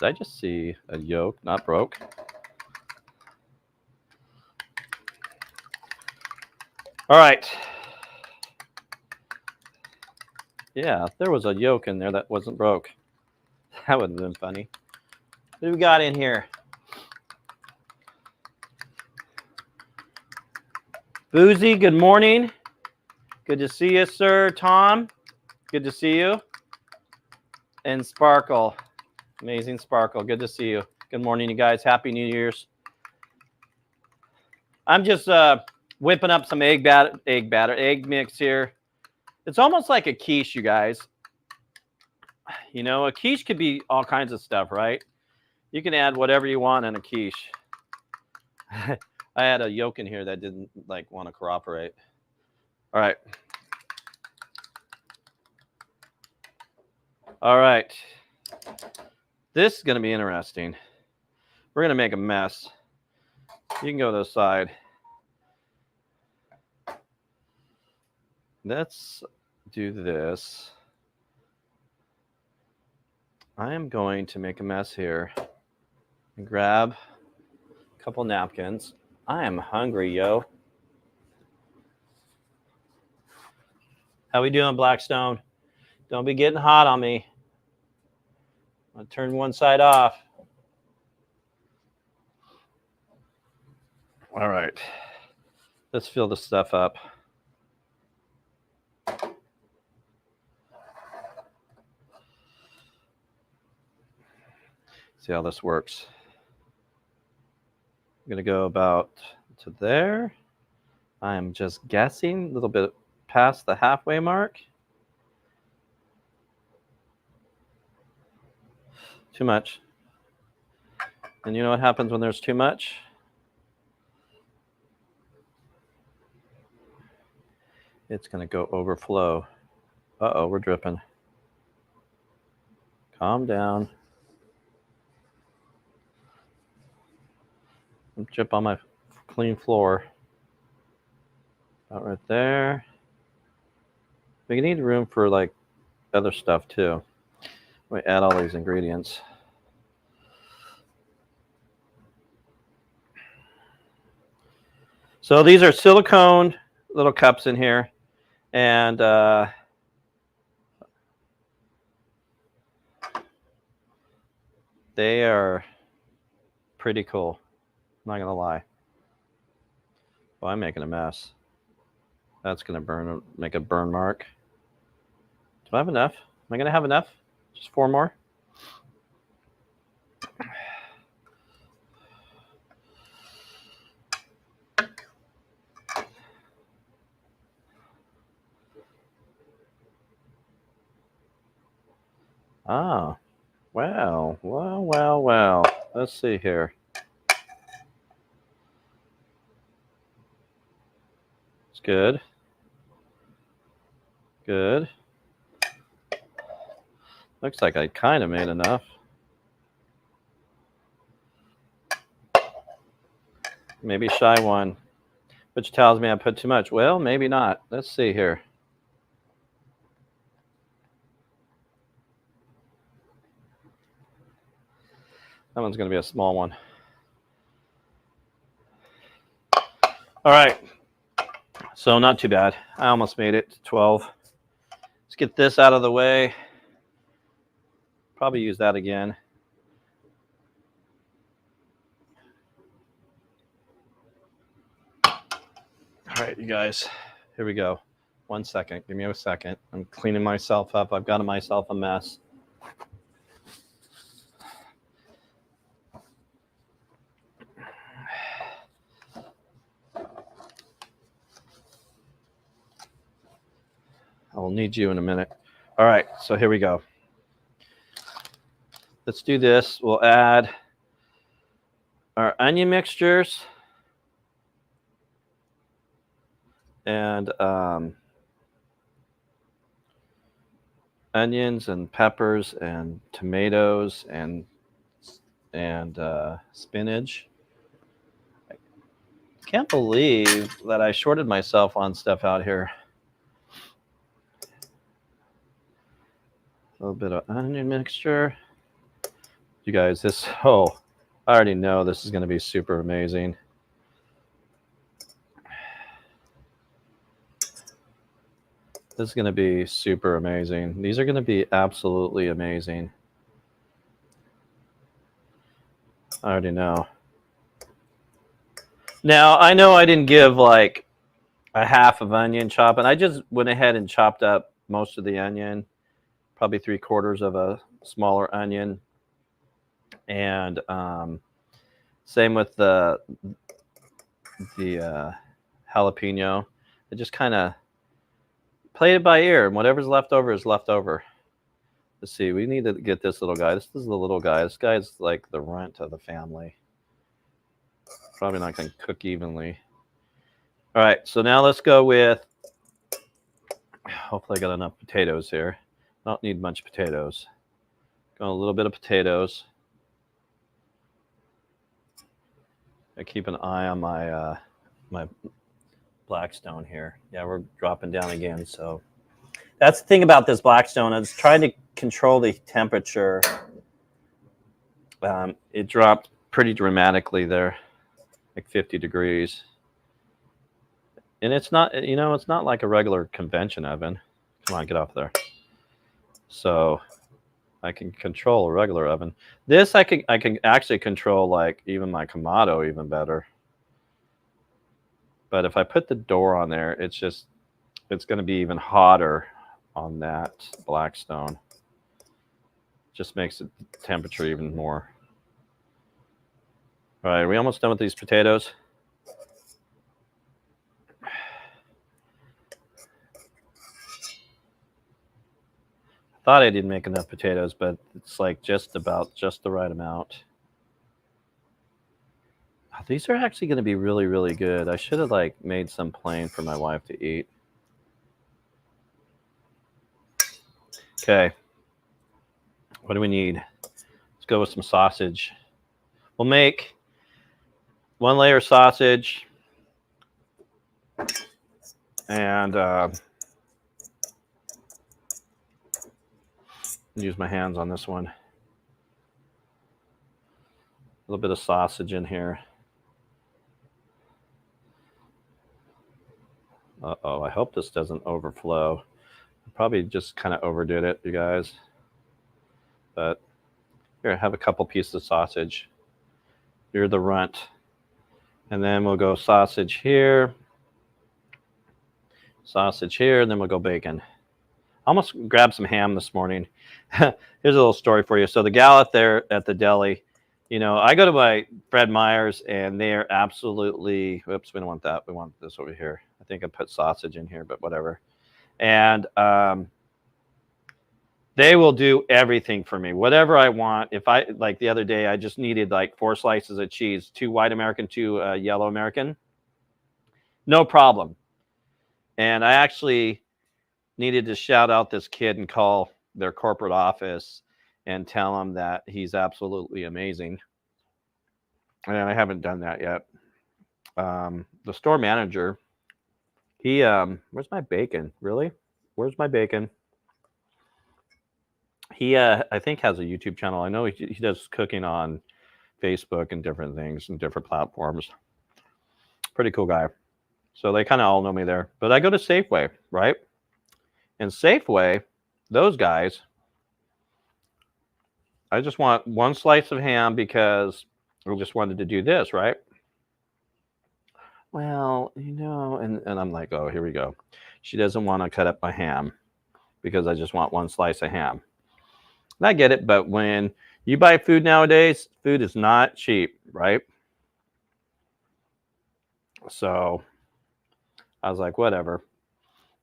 A: Did I just see a yolk not broke? All right. Yeah, there was a yolk in there that wasn't broke. That would have been funny. What do we got in here? Boozy, good morning. Good to see you, sir. Tom, good to see you. And Sparkle, amazing Sparkle, good to see you. Good morning, you guys. Happy New Year's. I'm just whipping up some egg mix here. It's almost like a quiche, you guys. You know, a quiche could be all kinds of stuff, right? You can add whatever you want in a quiche. I had a yolk in here that didn't want to cooperate. All right. All right. This is going to be interesting. We're going to make a mess. You can go to the side. Let's do this. I am going to make a mess here. Grab a couple napkins. I am hungry, yo. How we doing, Blackstone? Don't be getting hot on me. I'll turn one side off. All right. Let's fill this stuff up. See how this works. I'm going to go about to there. I am just guessing a little bit past the halfway mark. Too much. And you know what happens when there's too much? It's going to go overflow. Uh-oh, we're dripping. Calm down. Drip on my clean floor. About right there. We need room for like other stuff too. We add all these ingredients. So these are silicone little cups in here, and they are pretty cool. I'm not gonna lie. Well, I'm making a mess. That's gonna burn, make a burn mark. Do I have enough? Am I gonna have enough? Just 4 more? Ah, well, well, well, well. Let's see here. It's good. Good. Looks like I kind of made enough. Maybe shy one, which tells me I put too much. Well, maybe not. Let's see here. That one's going to be a small one. All right. So not too bad. I almost made it to 12. Let's get this out of the way. Probably use that again. All right, you guys. Here we go. 1 second. Give me a second. I'm cleaning myself up. I've got myself a mess. I will need you in a minute. All right, so here we go. Let's do this. We'll add our onion mixtures and onions and peppers and tomatoes and spinach. I can't believe that I shorted myself on stuff out here. A little bit of onion mixture. You guys, this, I already know this is going to be super amazing. This is going to be super amazing. These are going to be absolutely amazing. I already know. Now, I know I didn't give like a half of onion chop, and I just went ahead and chopped up most of the onion, probably 3/4 of a smaller onion. And same with the jalapeno. I just kind of played it by ear, and whatever's left over is left over. Let's see, we need to get this little guy. This is the little guy. This guy's like the runt of the family. Probably not going to cook evenly. All right, so now let's go with, hopefully I got enough potatoes here. Don't need much potatoes. Got a little bit of potatoes. I keep an eye on my my Blackstone here. Yeah, we're dropping down again. So that's the thing about this Blackstone. It's trying to control the temperature. It dropped pretty dramatically there, like 50 degrees. And it's not, it's not like a regular convention oven. Come on, get off there. So I can control a regular oven. This I can actually control like even my Kamado even better. But if I put the door on there, it's going to be even hotter on that Blackstone. Just makes the temperature even more. All right, are we almost done with these potatoes? Thought I didn't make enough potatoes, but it's like just the right amount. Oh, these are actually going to be really, really good. I should have like made some plain for my wife to eat. Okay. What do we need? Let's go with some sausage. We'll make 1 layer sausage and use my hands on this one. A little bit of sausage in here. Uh-oh, I hope this doesn't overflow. I probably just kind of overdid it, you guys. But here, have a couple pieces of sausage. You're the runt. And then we'll go sausage here, and then we'll go bacon. I almost grabbed some ham this morning. Here's a little story for you. So the gal out there at the deli, I go to my Fred Meyer's, and they are absolutely, whoops, we don't want that. We want this over here. I think I put sausage in here, but whatever. And They will do everything for me, whatever I want. If I like the other day, I just needed like 4 slices of cheese, 2 white American, 2 yellow American. No problem. And I actually needed to shout out this kid and call their corporate office and tell him that he's absolutely amazing. And I haven't done that yet. The store manager, he, where's my bacon? Really? Where's my bacon? He, I think, has a YouTube channel. I know he does cooking on Facebook and different things and different platforms. Pretty cool guy. So they kind of all know me there. But I go to Safeway, right? And Safeway, those guys, I just want 1 slice of ham because I just wanted to do this, right? Well, and I'm like, oh, here we go. She doesn't want to cut up my ham because I just want 1 slice of ham. And I get it, but when you buy food nowadays, food is not cheap, right? So I was like, whatever.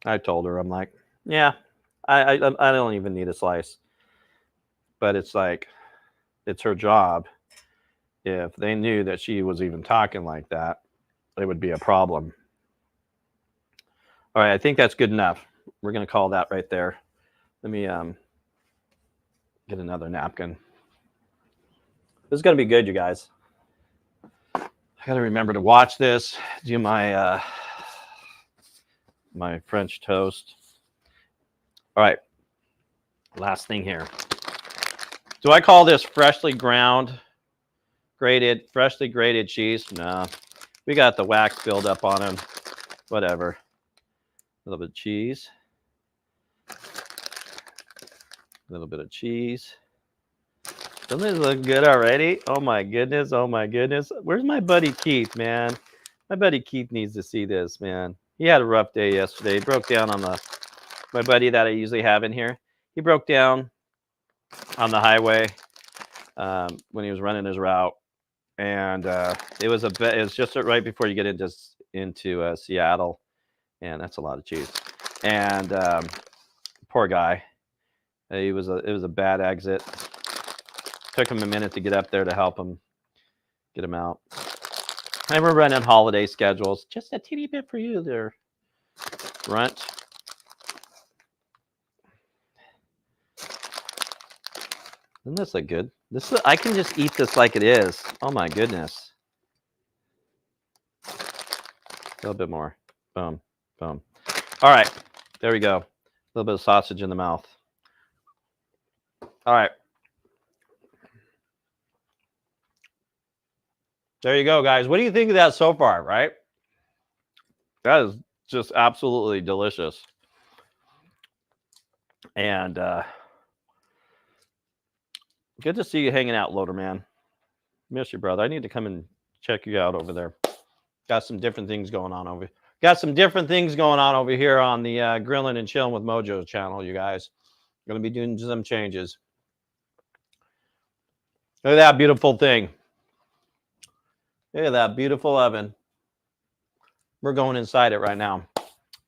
A: I told her, I'm like, yeah, I don't even need a slice. But it's like, it's her job. If they knew that she was even talking like that, it would be a problem. All right, I think that's good enough. We're going to call that right there. Let me get another napkin. This is going to be good, you guys. I got to remember to watch this, do my my French toast. All right, last thing here. Do I call this freshly grated cheese? No, we got the wax build up on them. Whatever. A little bit of cheese. A little bit of cheese. Doesn't this look good already? Oh my goodness. Oh my goodness. Where's my buddy Keith, man? My buddy Keith needs to see this, man. He had a rough day yesterday. He broke down on my buddy that I usually have in here. He broke down on the highway when he was running his route. And it was just right before you get into Seattle. And that's a lot of cheese. And poor guy. It was a bad exit. Took him a minute to get up there to help him get him out. And we're running holiday schedules. Just a teeny bit for you there, Runt. Doesn't this look good? I can just eat this like it is. Oh my goodness. A little bit more. Boom, boom. All right, there we go. A little bit of sausage in the mouth. All right. There you go, guys. What do you think of that so far, right? That is just absolutely delicious. And good to see you hanging out, Loader Man. Miss you, brother. I need to come and check you out over there. Got some different things going on over here on the Grilling and Chilling with Mojo channel, you guys. Going to be doing some changes. Look at that beautiful thing. Look at that beautiful oven. We're going inside it right now.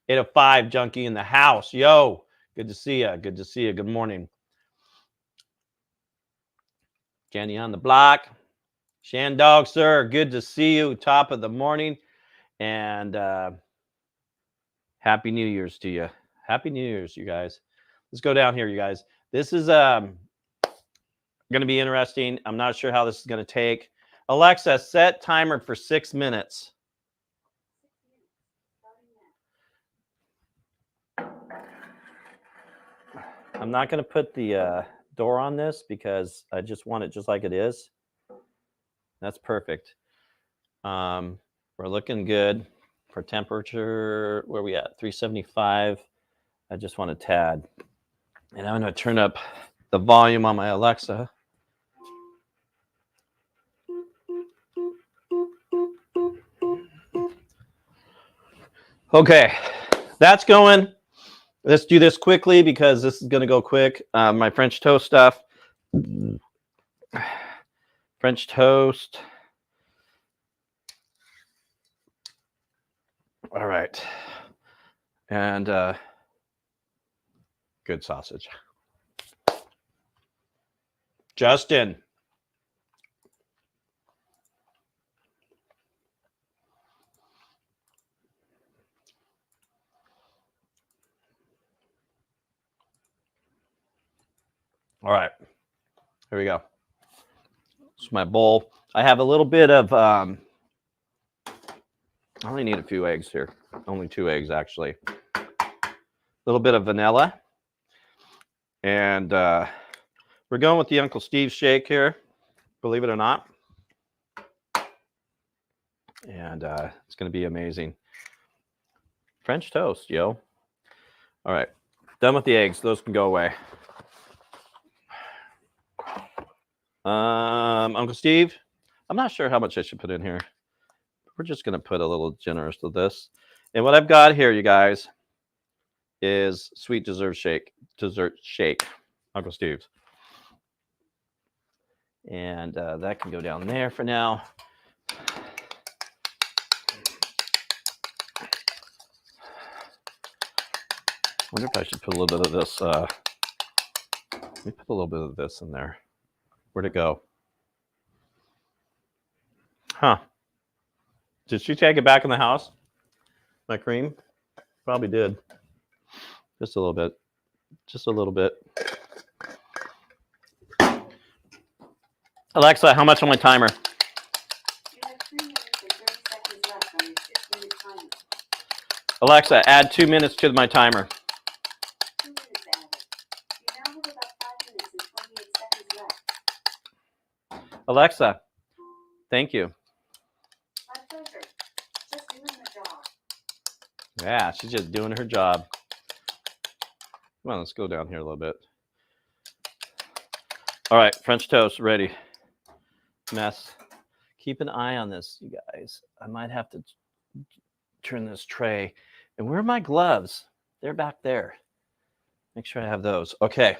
A: 805 Junkie in the house. Yo, good to see you. Good to see you. Good morning. Jenny on the block. Shan Dog, sir. Good to see you. Top of the morning. And Happy New Year's to you. Happy New Year's, you guys. Let's go down here, you guys. This is going to be interesting. I'm not sure how this is going to take. Alexa, set timer for 6 minutes. I'm not going to put the door on this because I just want it just like it is. That's perfect. We're looking good for temperature. Where are we at? 375. I just want a tad. And I'm going to turn up the volume on my Alexa. Okay, that's going. Let's do this quickly because this is going to go quick. My French toast stuff. French toast. All right. And good sausage. Justin. All right. Here we go. It's my bowl. I have a little bit of, I only need a few eggs here. Only 2 eggs, actually. A little bit of vanilla. And we're going with the Uncle Steve shake here, believe it or not. And it's going to be amazing. French toast, yo. All right. Done with the eggs. Those can go away. Uncle Steve, I'm not sure how much I should put in here. We're just going to put a little generous to this. And what I've got here, you guys, is sweet dessert shake, Uncle Steve's. And that can go down there for now. I wonder if I should put a little bit of this. Let me put a little bit of this in there. Where'd it go? Huh. Did she take it back in the house? My cream? Probably did. Just a little bit. Just a little bit. Alexa, how much on my timer?
B: You have 3 minutes and 30 seconds left on your 6-minute timer.
A: Alexa, add 2 minutes to my timer.
B: 2 minutes added. You now have about 5 minutes and 28 seconds left.
A: Alexa, thank you.
B: My pleasure. Just doing my job.
A: Yeah, she's just doing her job. Come on, let's go down here a little bit. All right, French toast ready. Mess. Keep an eye on this, you guys. I might have to turn this tray. And where are my gloves? They're back there. Make sure I have those. Okay.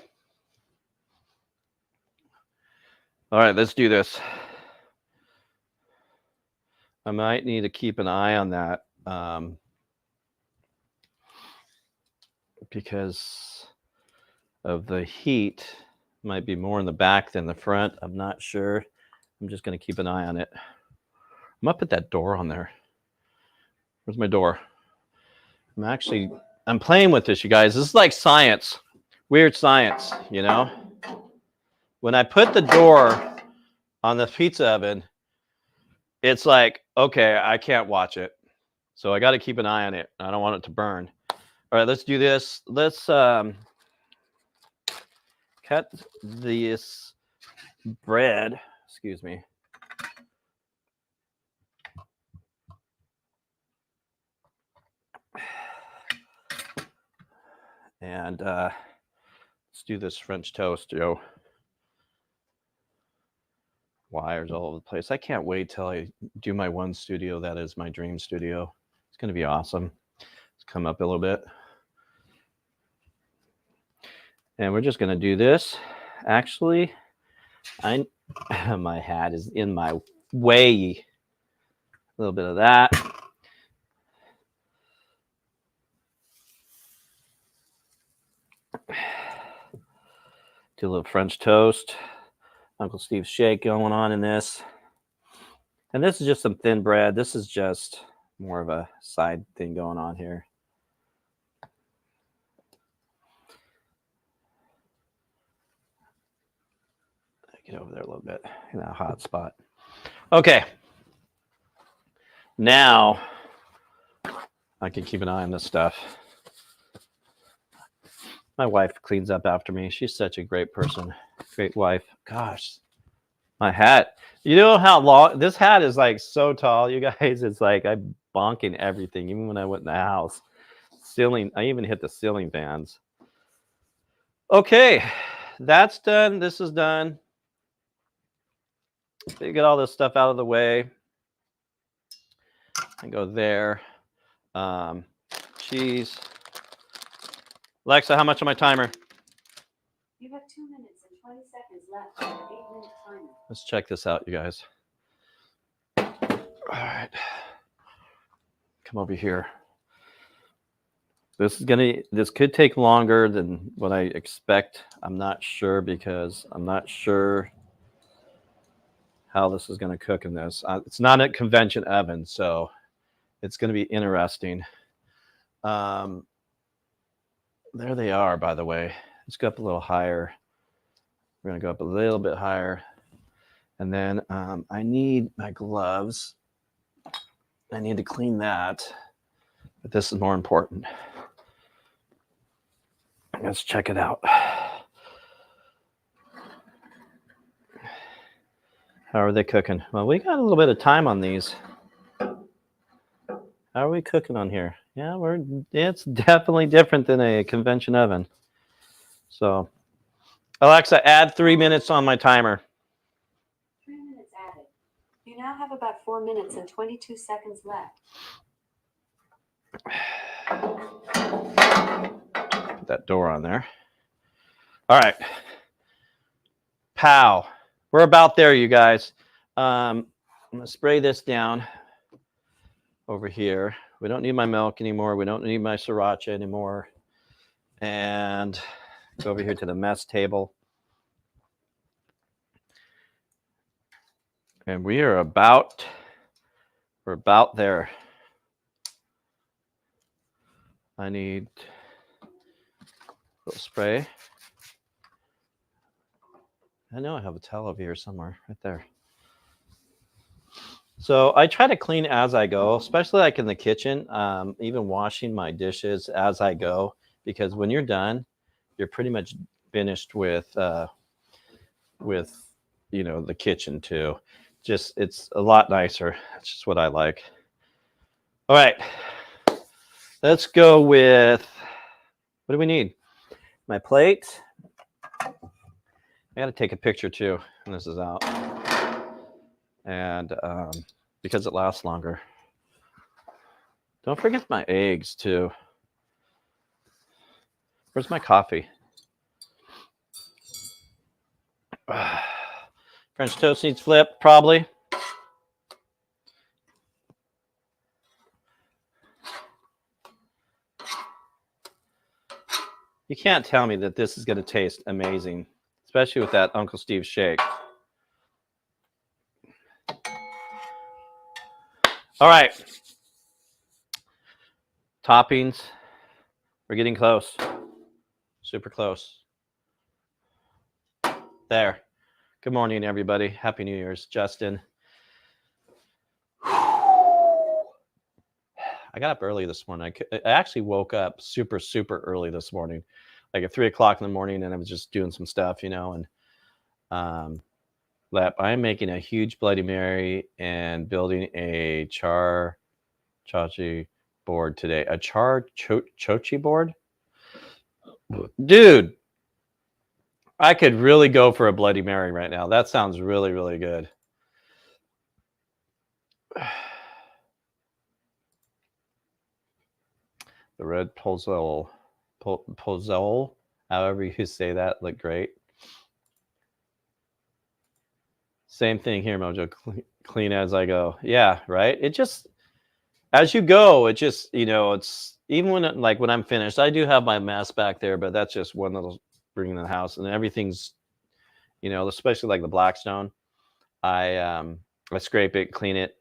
A: All right, let's do this. I might need to keep an eye on that because of the heat. Might be more in the back than the front. I'm not sure. I'm just going to keep an eye on it. I'm going to put that door on there. Where's my door? I'm playing with this, you guys. This is like science. Weird science, you know? When I put the door on the pizza oven, it's like, okay, I can't watch it. So I got to keep an eye on it. I don't want it to burn. All right, let's do this. Let's cut this bread. Excuse me. And let's do this French toast, Joe. Wires all over the place. I can't wait till I do my one studio. That is my dream studio. It's going to be awesome. Let's come up a little bit. And we're just going to do this. Actually, my hat is in my way. A little bit of that. Do a little French toast. Uncle Steve's shake going on in this. And this is just some thin bread. This is just more of a side thing going on here. Get over there a little bit in that hot spot. Okay. Now I can keep an eye on this stuff. My wife cleans up after me. She's such a great person. Great wife. Gosh, my hat. You know how long this hat is, like so tall, you guys. It's like I'm bonking everything, even when I went in the house. Ceiling, I even hit the ceiling fans. Okay, that's done. This is done. So you get all this stuff out of the way. And go there. Cheese. Alexa, how much on my timer?
B: You have 2 minutes and 20 seconds left on your 8-minute timer.
A: Let's check this out, you guys. All right. Come over here. This could take longer than what I expect. I'm not sure because I'm not sure how this is going to cook in this. It's not a convention oven, so it's going to be interesting. Um, there they are, by the way. Let's go up a little higher. We're going to go up a little bit higher. And then I need my gloves. I need to clean that. But this is more important. Let's check it out. How are they cooking? Well, we got a little bit of time on these. How are we cooking on here? Yeah, it's definitely different than a convention oven. So, Alexa, add 3 minutes on my timer.
B: 3 minutes added. You now have about 4 minutes and 22 seconds left.
A: Put that door on there. All right. Pow. We're about there, you guys. I'm going to spray this down over here. We don't need my milk anymore. We don't need my sriracha anymore. And go over here to the mess table. And we're about there. I need a little spray. I know I have a towel over here somewhere, right there. So I try to clean as I go, especially like in the kitchen, even washing my dishes as I go, because when you're done, you're pretty much finished with the kitchen too. Just it's a lot nicer. That's just what I like. All right, let's go with, what do we need? My plate. I got to take a picture too when this is out, and because it lasts longer. Don't forget my eggs too. Where's my coffee? French toast needs flipped, probably. You can't tell me that this is going to taste amazing, especially with that Uncle Steve's shake. All right. Toppings. We're getting close. Super close. There. Good morning, everybody. Happy New Year's. Justin. I got up early this morning. I actually woke up super, super early this morning, like at 3 o'clock in the morning, and I was just doing some stuff, and I'm making a huge Bloody Mary and building a chachi board today. A chochi board? Dude, I could really go for a Bloody Mary right now. That sounds really, really good. The red pozole, however you say that, look great. Same thing here, Mojo. Clean as I go. Yeah, right? It just, as you go, it just, it's, even when I'm finished, I do have my mess back there, but that's just one little bringing in the house. And everything's, especially like the Blackstone, I scrape it, clean it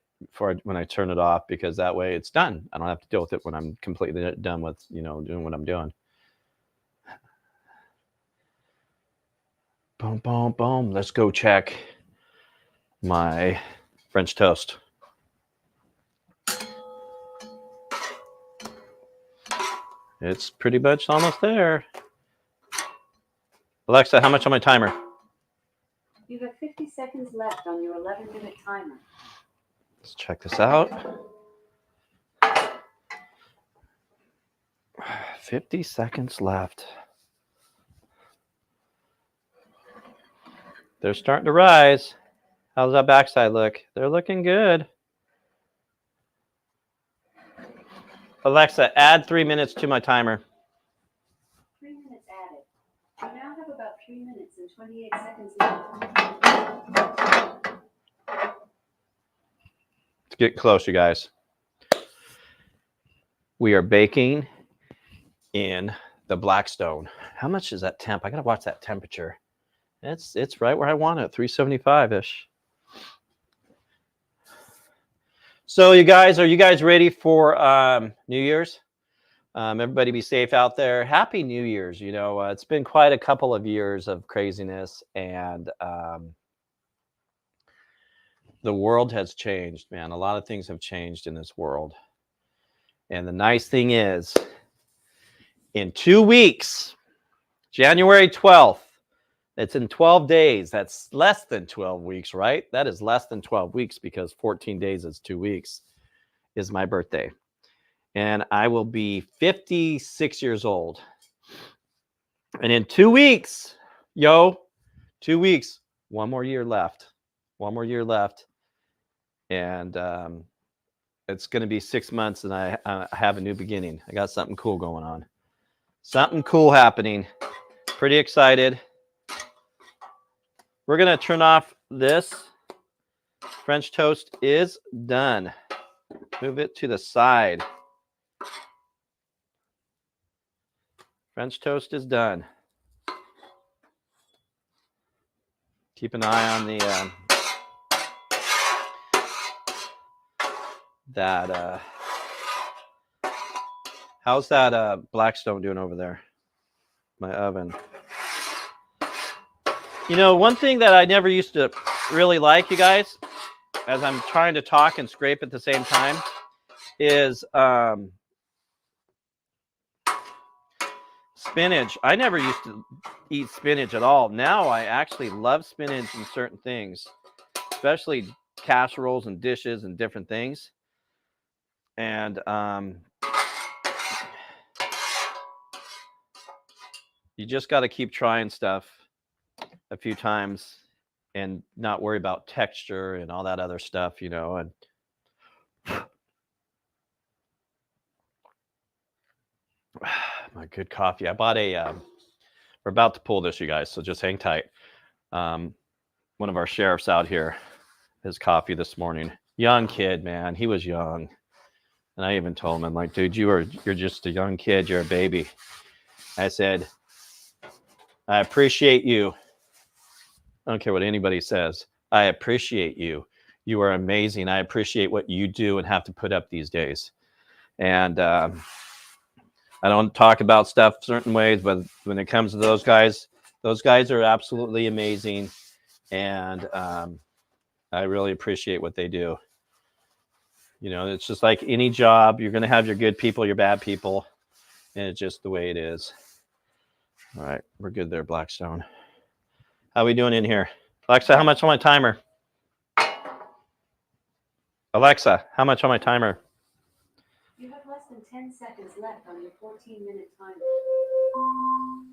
A: when I turn it off, because that way it's done. I don't have to deal with it when I'm completely done with, doing what I'm doing. Boom, boom, boom. Let's go check my French toast. It's pretty much almost there. Alexa, how much on my timer?
B: You have 50 seconds left on your 11-minute timer.
A: Let's check this out. 50 seconds left. They're starting to rise. How's that backside look? They're looking good. Alexa, add 3 minutes to my timer.
B: 3 minutes added. You now have about 3 minutes and 28 seconds left.
A: Let's get close, you guys. We are baking in the Blackstone. How much is that temp? I gotta watch that temperature. It's right where I want it, 375-ish. So you guys, are you guys ready for New Year's? Everybody be safe out there. Happy New Year's. You know, it's been quite a couple of years of craziness, and the world has changed, man. A lot of things have changed in this world. And the nice thing is, in 2 weeks, January 12th, it's in 12 days. That's less than 12 weeks, right? That is less than 12 weeks because 14 days is 2 weeks, is my birthday. And I will be 56 years old. And in 2 weeks, 2 weeks, one more year left. One more year left. And it's going to be 6 months, and I have a new beginning. I got something cool going on. Something cool happening. Pretty excited. We're going to turn off this. French toast is done. Move it to the side. French toast is done. Keep an eye on the how's that Blackstone doing over there? My oven. You know, one thing that I never used to really like, you guys, as I'm trying to talk and scrape at the same time, is spinach. I never used to eat spinach at all. Now I actually love spinach in certain things, especially casseroles and dishes and different things. And you just got to keep trying stuff a few times and not worry about texture and all that other stuff, you know. And my good coffee. I bought a we're about to pull this, you guys, so just hang tight. One of our sheriffs out here, his coffee this morning. Young kid, man. He was young. And I even told him, I'm like, dude, you're just a young kid. You're a baby. I said, I appreciate you. I don't care what anybody says. I appreciate you. You are amazing. I appreciate what you do and have to put up these days. And I don't talk about stuff certain ways, but when it comes to those guys are absolutely amazing. And I really appreciate what they do. You know, it's just like any job. You're going to have your good people, your bad people. And it's just the way it is. All right. We're good there, Blackstone. How we doing in here? Alexa, how much on my timer? Alexa, how much on my timer?
B: You have less than 10 seconds left on your 14-minute timer.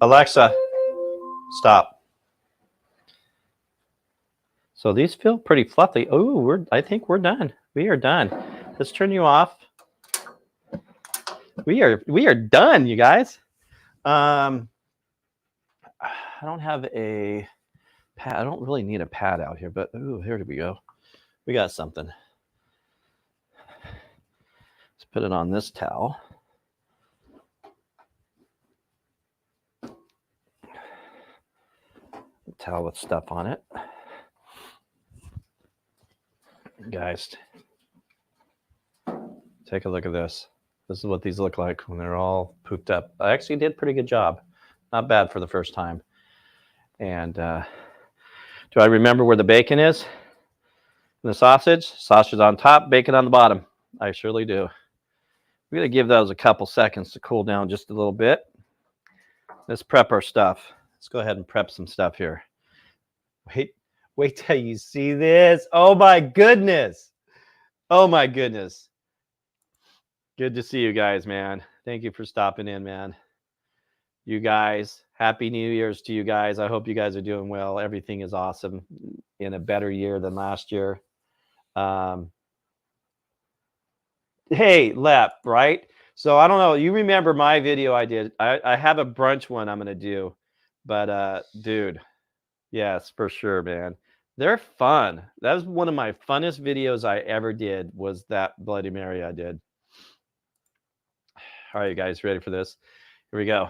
A: Alexa, stop. So these feel pretty fluffy. Oh, I think we're done. We are done. Let's turn you off. We are done, you guys. I don't have a pad. I don't really need a pad out here, but here we go. We got something. Let's put it on this towel. A towel with stuff on it. Guys, take a look at this. This is what these look like when they're all pooped up. I actually did a pretty good job. Not bad for the first time. And do I remember where the bacon is? And the sausage? Sausage on top, bacon on the bottom. I surely do. We're going to give those a couple seconds to cool down just a little bit. Let's prep our stuff. Let's go ahead and prep some stuff here. Wait till you see this. Oh my goodness. Oh my goodness. Good to see you guys, man. Thank you for stopping in, man. You guys, Happy New Year's to you guys. I hope you guys are doing well. Everything is awesome, in a better year than last year. Hey, Lep, right? So I don't know. You remember my video I did. I have a brunch one I'm going to do. But, dude, yes, for sure, man. They're fun. That was one of my funnest videos I ever did, was that Bloody Mary I did. All right, you guys, ready for this? Here we go.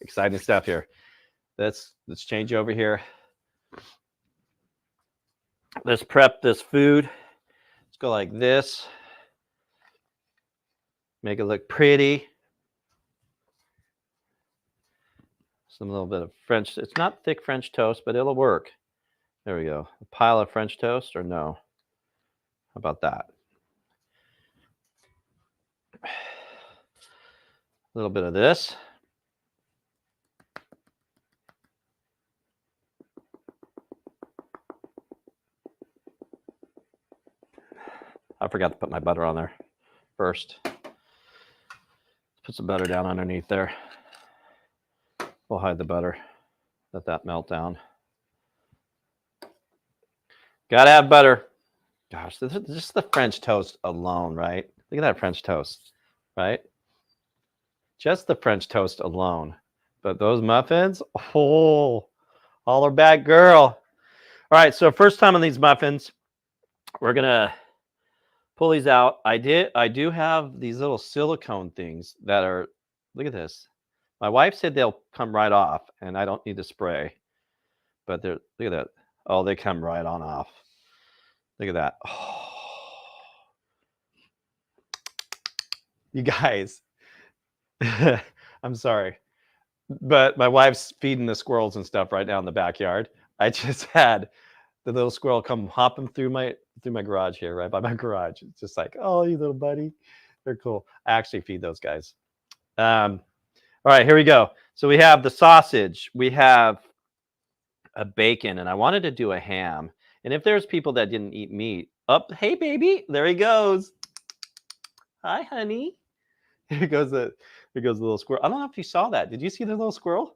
A: Exciting stuff here. Let's change over here. Let's prep this food. Let's go like this. Make it look pretty. Some little bit of French. It's not thick French toast, but it'll work. There we go. A pile of French toast or no? How about that? A little bit of this. I forgot to put my butter on there first. Let's put some butter down underneath there. We'll hide the butter. Let that melt down. Gotta have butter. Gosh, this is just the French toast alone, right? Look at that French toast, right? Just the French toast alone. But those muffins, oh, holler back, girl. All right, so first time on these muffins, we're gonna pull these out. I do have these little silicone things that are, look at this. My wife said they'll come right off, and I don't need to spray. But they're, look at that. Oh, they come right on off. Look at that. Oh. You guys, I'm sorry, but my wife's feeding the squirrels and stuff right now in the backyard. I just had the little squirrel come hopping through my garage here, right by my garage. It's just like, oh, you little buddy. They're cool. I actually feed those guys. All right, here we go. So we have the sausage. We have a bacon, and I wanted to do a ham. And if there's people that didn't eat meat, hey, baby, there he goes. Hi, honey. Here goes the little squirrel. I don't know if you saw that. Did you see the little squirrel?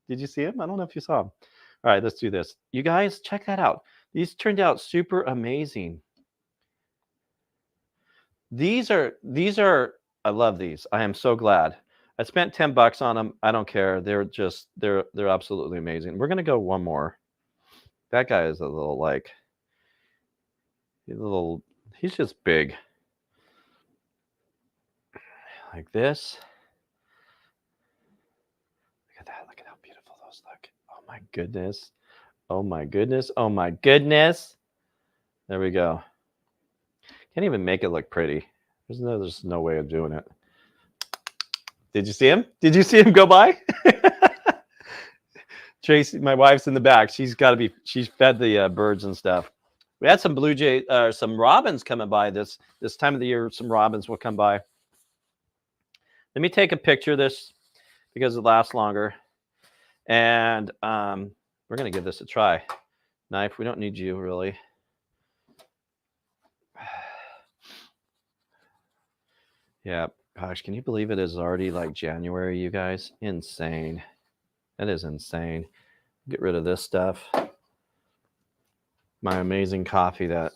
A: Did you see him? I don't know if you saw him. All right, let's do this. You guys, check that out. These turned out super amazing. These are, I love these. I am so glad. I spent $10 on them. I don't care. They're absolutely amazing. We're going to go one more. That guy is a little like, he's just big. Like this. Look at that. Look at how beautiful those look. Oh my goodness. Oh my goodness. Oh my goodness. There we go. Can't even make it look pretty. There's no way of doing it. Did you see him? Did you see him go by? Tracy, my wife's in the back. She's fed the birds and stuff. We had some some robins coming by this time of the year. Some robins will come by. Let me take a picture of this because it lasts longer. And we're going to give this a try. Knife, we don't need you, really. Yeah, gosh, can you believe it is already like January, you guys? Insane. That is insane. Get rid of this stuff. My amazing coffee that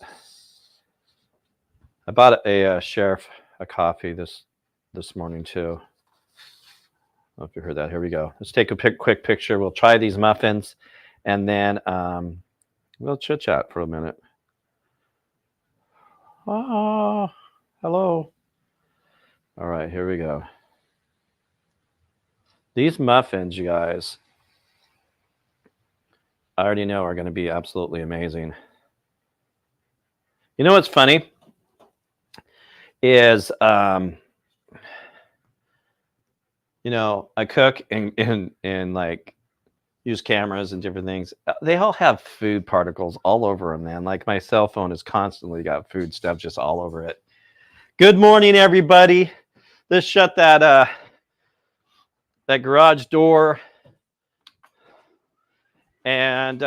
A: I bought a Sheriff a coffee this morning too. I don't know if you heard that. Here we go. Let's take a quick picture. We'll try these muffins, and then we'll chit chat for a minute. Oh, hello. All right, here we go. These muffins, you guys, I already know are going to be absolutely amazing. You know what's funny is, you know, I cook and like use cameras and different things. They all have food particles all over them, man. Like my cell phone has constantly got food stuff just all over it. Good morning, everybody. Let's shut that garage door. And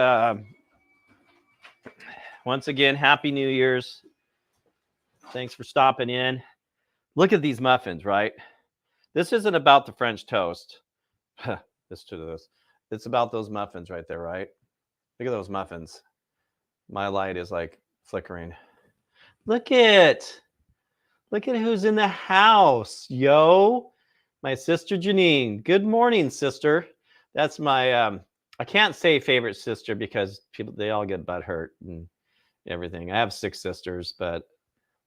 A: once again, Happy New Year's. Thanks for stopping in. Look at these muffins, right? This isn't about the French toast. Listen to this. It's about those muffins right there, right? Look at those muffins. My light is like flickering. Look at who's in the house, yo. My sister Janine. Good morning, sister. That's my I can't say favorite sister because they all get butthurt and everything. I have 6 sisters, but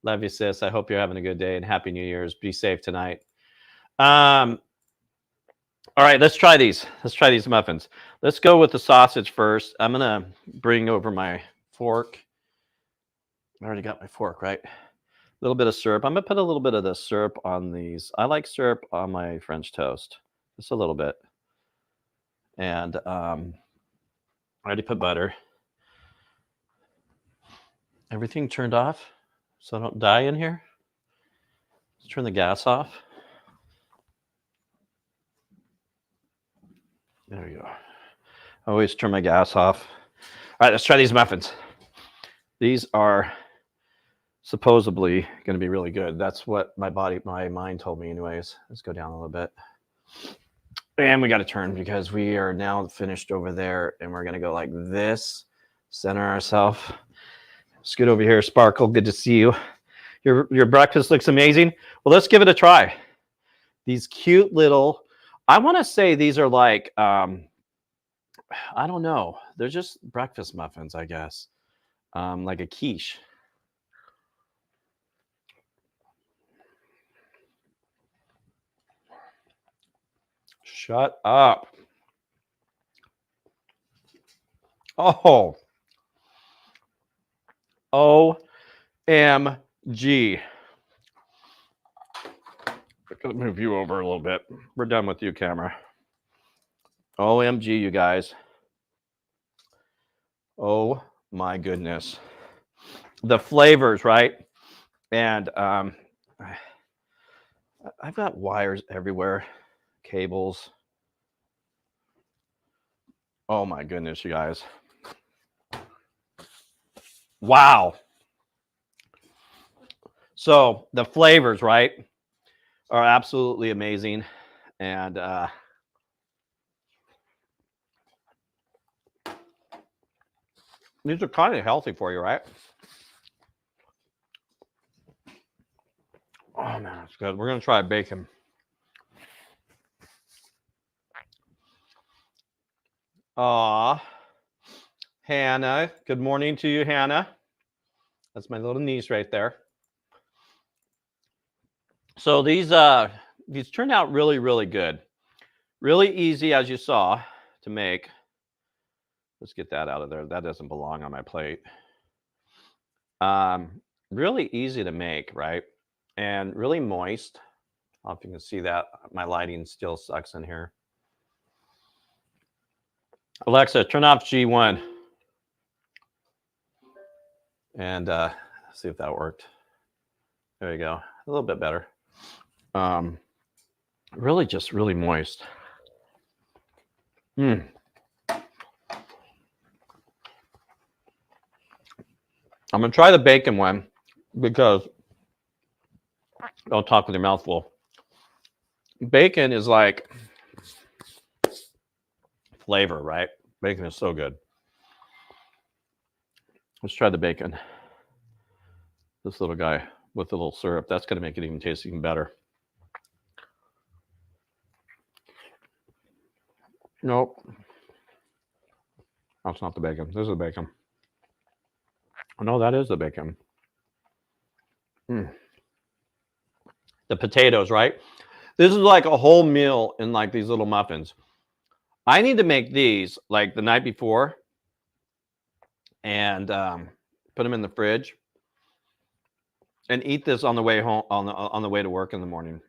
A: love you, sis. I hope you're having a good day and Happy New Year's. Be safe tonight. All right, let's try these. Let's try these muffins. Let's go with the sausage first. I'm gonna bring over my fork. I already got my fork, right? A little bit of syrup. I'm gonna put a little bit of the syrup on these. I like syrup on my French toast, just a little bit. And I already put butter. Everything turned off, so I don't die in here. Let's turn the gas off. There we go. I always turn my gas off. All right, let's try these muffins. These are supposedly going to be really good. That's what my mind told me, anyways. Let's go down a little bit. And we got to turn because we are now finished over there, and we're going to go like this, center ourselves. Scoot over here, Sparkle. Good to see you. Your breakfast looks amazing. Well, let's give it a try. These cute little, I want to say these are like, I don't know. They're just breakfast muffins, I guess. Like a quiche. Shut up. Oh. OMG. Let's move you over a little bit. We're done with you, camera. OMG, you guys. Oh my goodness. The flavors, right? And I've got wires everywhere, cables. Oh my goodness, you guys. Wow. So the flavors, right, are absolutely amazing. And these are kind of healthy for you, right? Oh man, that's good. We're gonna try bacon. Aw, Hannah. Good morning to you, Hannah. That's my little niece right there. So these turned out really, really good. Really easy, as you saw, to make. Let's get that out of there. That doesn't belong on my plate. Really easy to make, right? And really moist. I don't know if you can see that. My lighting still sucks in here. Alexa, turn off G1. And see if that worked. There you go. A little bit better. Really just really moist. I'm going to try the bacon one because don't talk with your mouth full. Bacon is like flavor, right? Bacon is so good. Let's try the bacon. This little guy with a little syrup. That's going to make it even taste even better. Nope. That's not the bacon. This is the bacon. No, that is the bacon. The potatoes, right? This is like a whole meal in like these little muffins. I need to make these like the night before and put them in the fridge and eat this on the way home, on the way to work in the morning.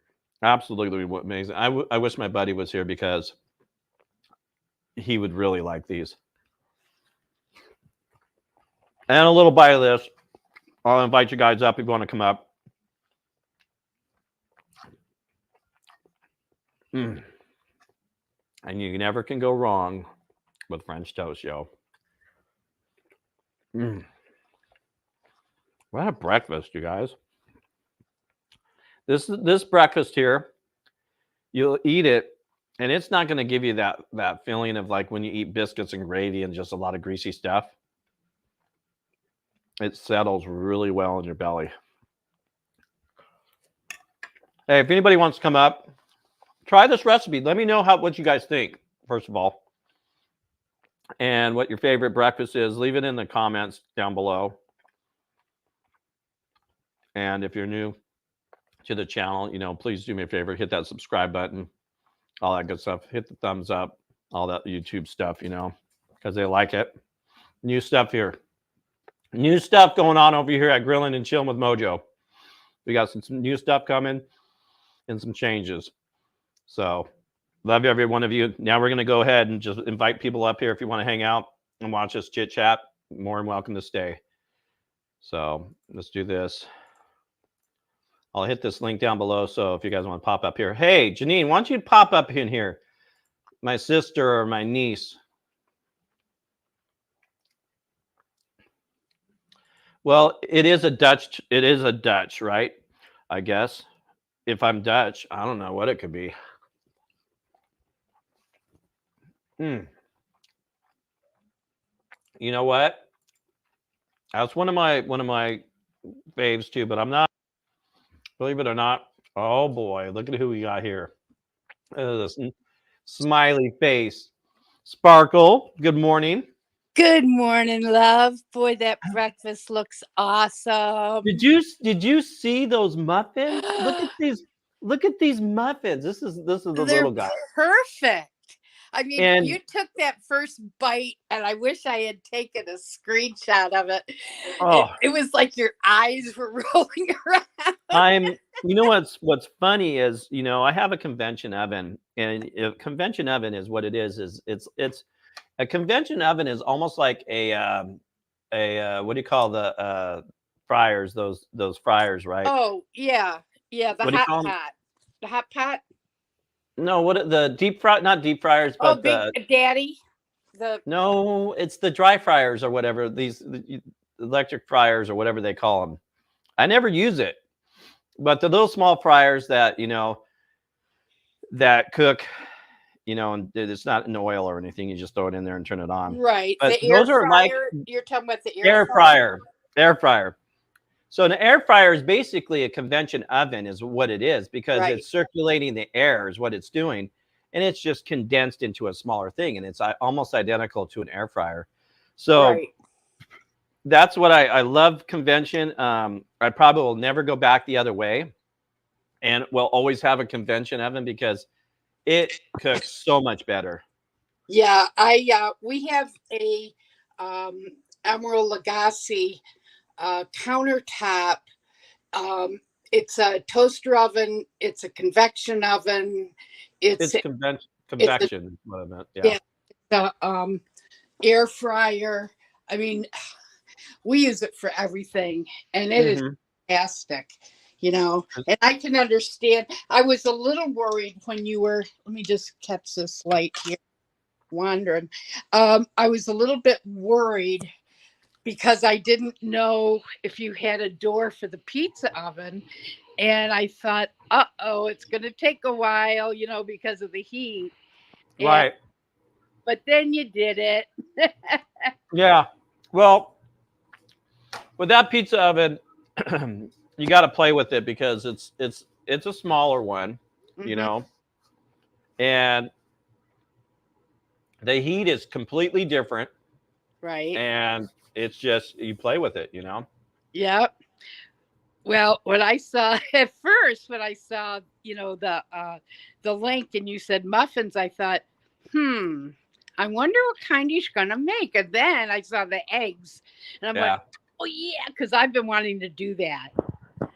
A: Absolutely amazing. I wish my buddy was here because he would really like these. And a little bite of this. I'll invite you guys up if you want to come up. And you never can go wrong with French toast, yo. What a breakfast, you guys. This breakfast here, you'll eat it, and it's not going to give you that feeling of like when you eat biscuits and gravy and just a lot of greasy stuff. It settles really well in your belly. Hey, if anybody wants to come up, try this recipe. Let me know what you guys think, first of all, and what your favorite breakfast is. Leave it in the comments down below. And if you're new to the channel, please do me a favor, hit that subscribe button all that good stuff. Hit the thumbs up, all that YouTube stuff, because they like it. New stuff here. New stuff going on over here at Grilling and Chilling with Mojo. We got some new stuff coming and some changes. So, love every one of you. Now we're going to go ahead and just invite people up here if you want to hang out and watch us chit chat. More than welcome to stay. So, let's do this. I'll hit this link down below. So, if you guys want to pop up here, hey, Janine, why don't you pop up in here? My sister or my niece. Well, it is a Dutch. It is a Dutch, right? I guess. If I'm Dutch, I don't know what it could be. You know what? That's one of my faves too, but I'm not. Believe it or not. Oh boy, look at who we got here. This smiley face. Sparkle. Good morning.
C: Good morning, love. Boy, that breakfast looks awesome.
A: Did you see those muffins? Look at these. Look at these muffins. This is the
C: They're
A: little guy.
C: perfect. I mean,
A: And
C: you took that first bite, and I wish I had taken a screenshot of it.
A: oh,
C: It was like your eyes were rolling around.
A: you know what's funny is, I have a convention oven, and a convention oven is what it is it's a convention oven is almost like a what do you call the fryers, those fryers, right?
C: Oh, yeah. Yeah, the
A: What do you
C: hot
A: call them?
C: pot. The hot pot?
A: No, the deep fry, not deep fryers,
C: Oh,
A: but
C: Big Daddy.
A: no, it's the dry fryers or whatever, these electric fryers or whatever they call them. I never use it, but the little small fryers that that cook, and it's not in oil or anything. You just throw it in there and turn it on.
C: Right.
A: But
C: The air
A: those are like
C: fryer. You're talking about the
A: air
C: fryer?
A: fryer. So an air fryer is basically a convention oven, is what it is, because
C: Right.
A: it's circulating the air is what it's doing, and it's just condensed into a smaller thing, and it's almost identical to an air fryer. So
C: Right.
A: that's what I love convention. I probably will never go back the other way, and will always have a convention oven because it cooks so much better.
C: Yeah, we have a Emerald Lagasse countertop. It's a toaster oven. It's a convection oven.
A: It's
C: It's
A: convection is what I meant. Yeah.
C: the air fryer. I mean, we use it for everything, and it is
A: Mhm.
C: fantastic. And I can understand. I was a little worried when you were. Let me just catch this light here. Wandering. I was a little bit worried because I didn't know if you had a door for the pizza oven. And I thought, uh-oh, it's going to take a while, because of the heat.
A: Right.
C: But then you did it.
A: Yeah. Well, with that pizza oven, you got to play with it because it's a smaller one,
C: Mhm.
A: and the heat is completely different,
C: Right.
A: and it's just you play with it,
C: Yep. Well, when I saw at first, when I saw, the link and you said muffins, I thought, I wonder what kind he's gonna make. And then I saw the eggs, and I'm like,
A: Yeah.
C: oh yeah, because I've been wanting to do that.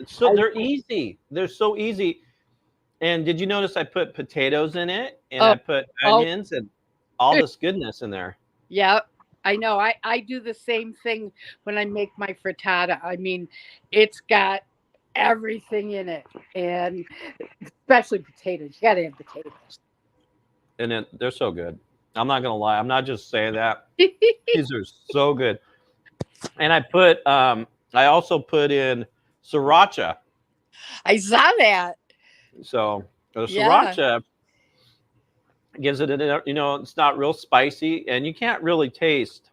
A: So they're easy. They're so easy. And did you notice I put potatoes in it, and I
C: Oh,
A: put
C: oh,
A: onions and all this goodness in there?
C: yeah. I know. I do the same thing when I make my frittata. I mean, it's got everything in it, and especially potatoes. You got to have potatoes.
A: And they're so good. I'm not gonna lie. I'm not just saying that. These are so good. And I also put in sriracha.
C: I saw that.
A: So the
C: Yeah.
A: sriracha gives it it's not real spicy, and you can't really taste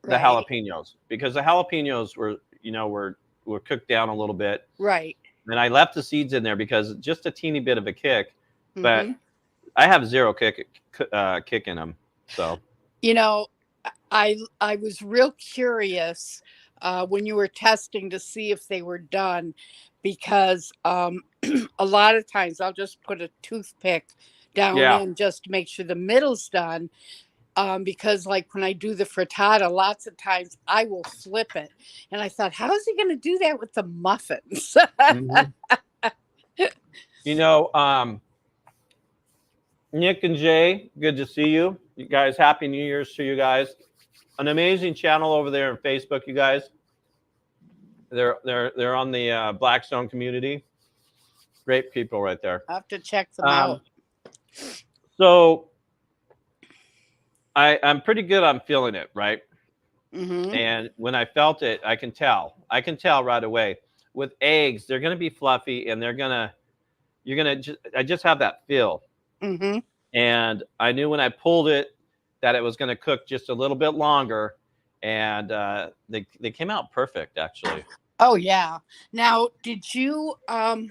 A: the
C: Right.
A: jalapenos because the jalapenos were cooked down a little bit.
C: Right.
A: And I left the seeds in there because just a teeny bit of a kick, but
C: Hmm.
A: I have zero kick in them. So
C: You know, I was real curious when you were testing to see if they were done, because a lot of times I'll just put a toothpick down
A: Yeah.
C: in just to make sure the middle's done. Because like when I do the frittata, lots of times I will flip it. And I thought, how is he going to do that with the muffins?
A: Mhm. You know, Nick and Jay, good to see you. You guys, happy New Year's to you guys. An amazing channel over there on Facebook, you guys. They're on the Blackstone community. Great people right there.
C: I have to check them out.
A: So I'm pretty good on feeling it, right?
C: Mm-hmm.
A: And when I felt it, I can tell. I can tell right away. With eggs, they're going to be fluffy, and I just have that feel.
C: Mm-hmm.
A: And I knew when I pulled it that it was going to cook just a little bit longer, and they came out perfect, actually.
C: Oh yeah. Now, did you? I
A: Do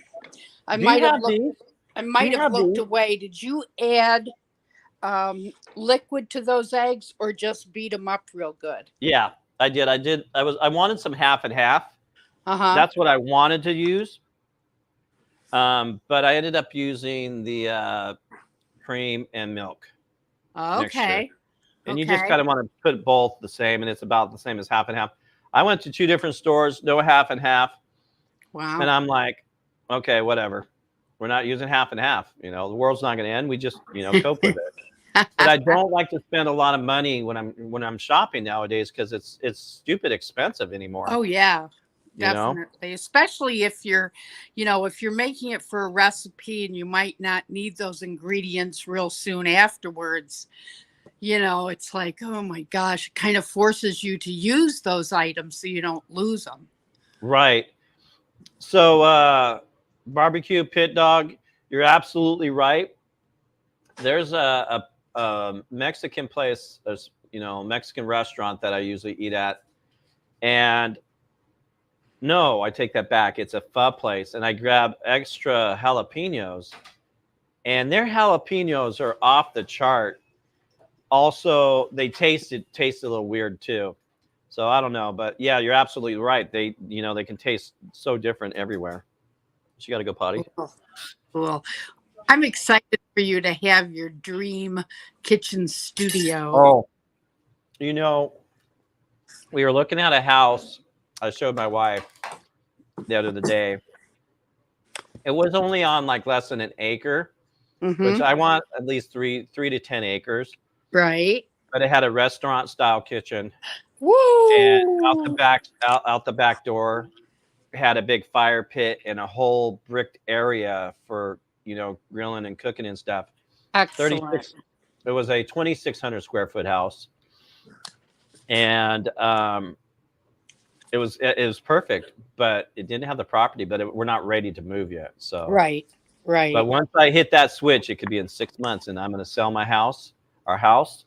A: you
C: might have
A: have
C: looked.
A: these?
C: I
A: Do
C: might
A: you
C: have
A: have
C: looked
A: these?
C: away. Did you add liquid to those eggs, or just beat them up real good?
A: Yeah, I did. I wanted some half and half.
C: Uh-huh.
A: That's what I wanted to use. But I ended up using the cream and milk mixture.
C: Okay.
A: And you just
C: Okay.
A: kind of want to put both the same, and it's about the same as half and half. I went to 2 different stores, no half and half,
C: Wow.
A: and I'm like, okay, whatever. We're not using half and half. You know, the world's not going to end. We just, cope with it. But I don't like to spend a lot of money when I'm shopping nowadays because it's stupid expensive anymore.
C: Oh yeah,
A: You know?
C: definitely. Especially if you're, if you're making it for a recipe and you might not need those ingredients real soon afterwards. It's like, oh my gosh, it kind of forces you to use those items so you don't lose them.
A: Right. So barbecue pit dog, you're absolutely right. There's a Mexican place, Mexican restaurant that I usually eat at, and no, I take that back. It's a pho place, and I grab extra jalapenos, and their jalapenos are off the chart. Also, they taste a little weird too. So I don't know, but yeah, you're absolutely right. They can taste so different everywhere. So you got to go potty.
C: Cool. Cool. I'm excited for you to have your dream kitchen studio.
A: Oh, you know, we were looking at a house. I showed my wife the other day. It was only on like less than an acre,
C: Mm-hmm.
A: which I want at least 3 to 10 acres.
C: Right.
A: But it had a restaurant style kitchen,
C: Woo!
A: and out the back door had a big fire pit and a whole bricked area for grilling and cooking and stuff.
C: Excellent.
A: 36. It was a 2,600 square foot house, and it was perfect, but it didn't have the property. But we're not ready to move yet. So
C: Right. Right.
A: But once I hit that switch, it could be in 6 months, and I'm going to sell our house,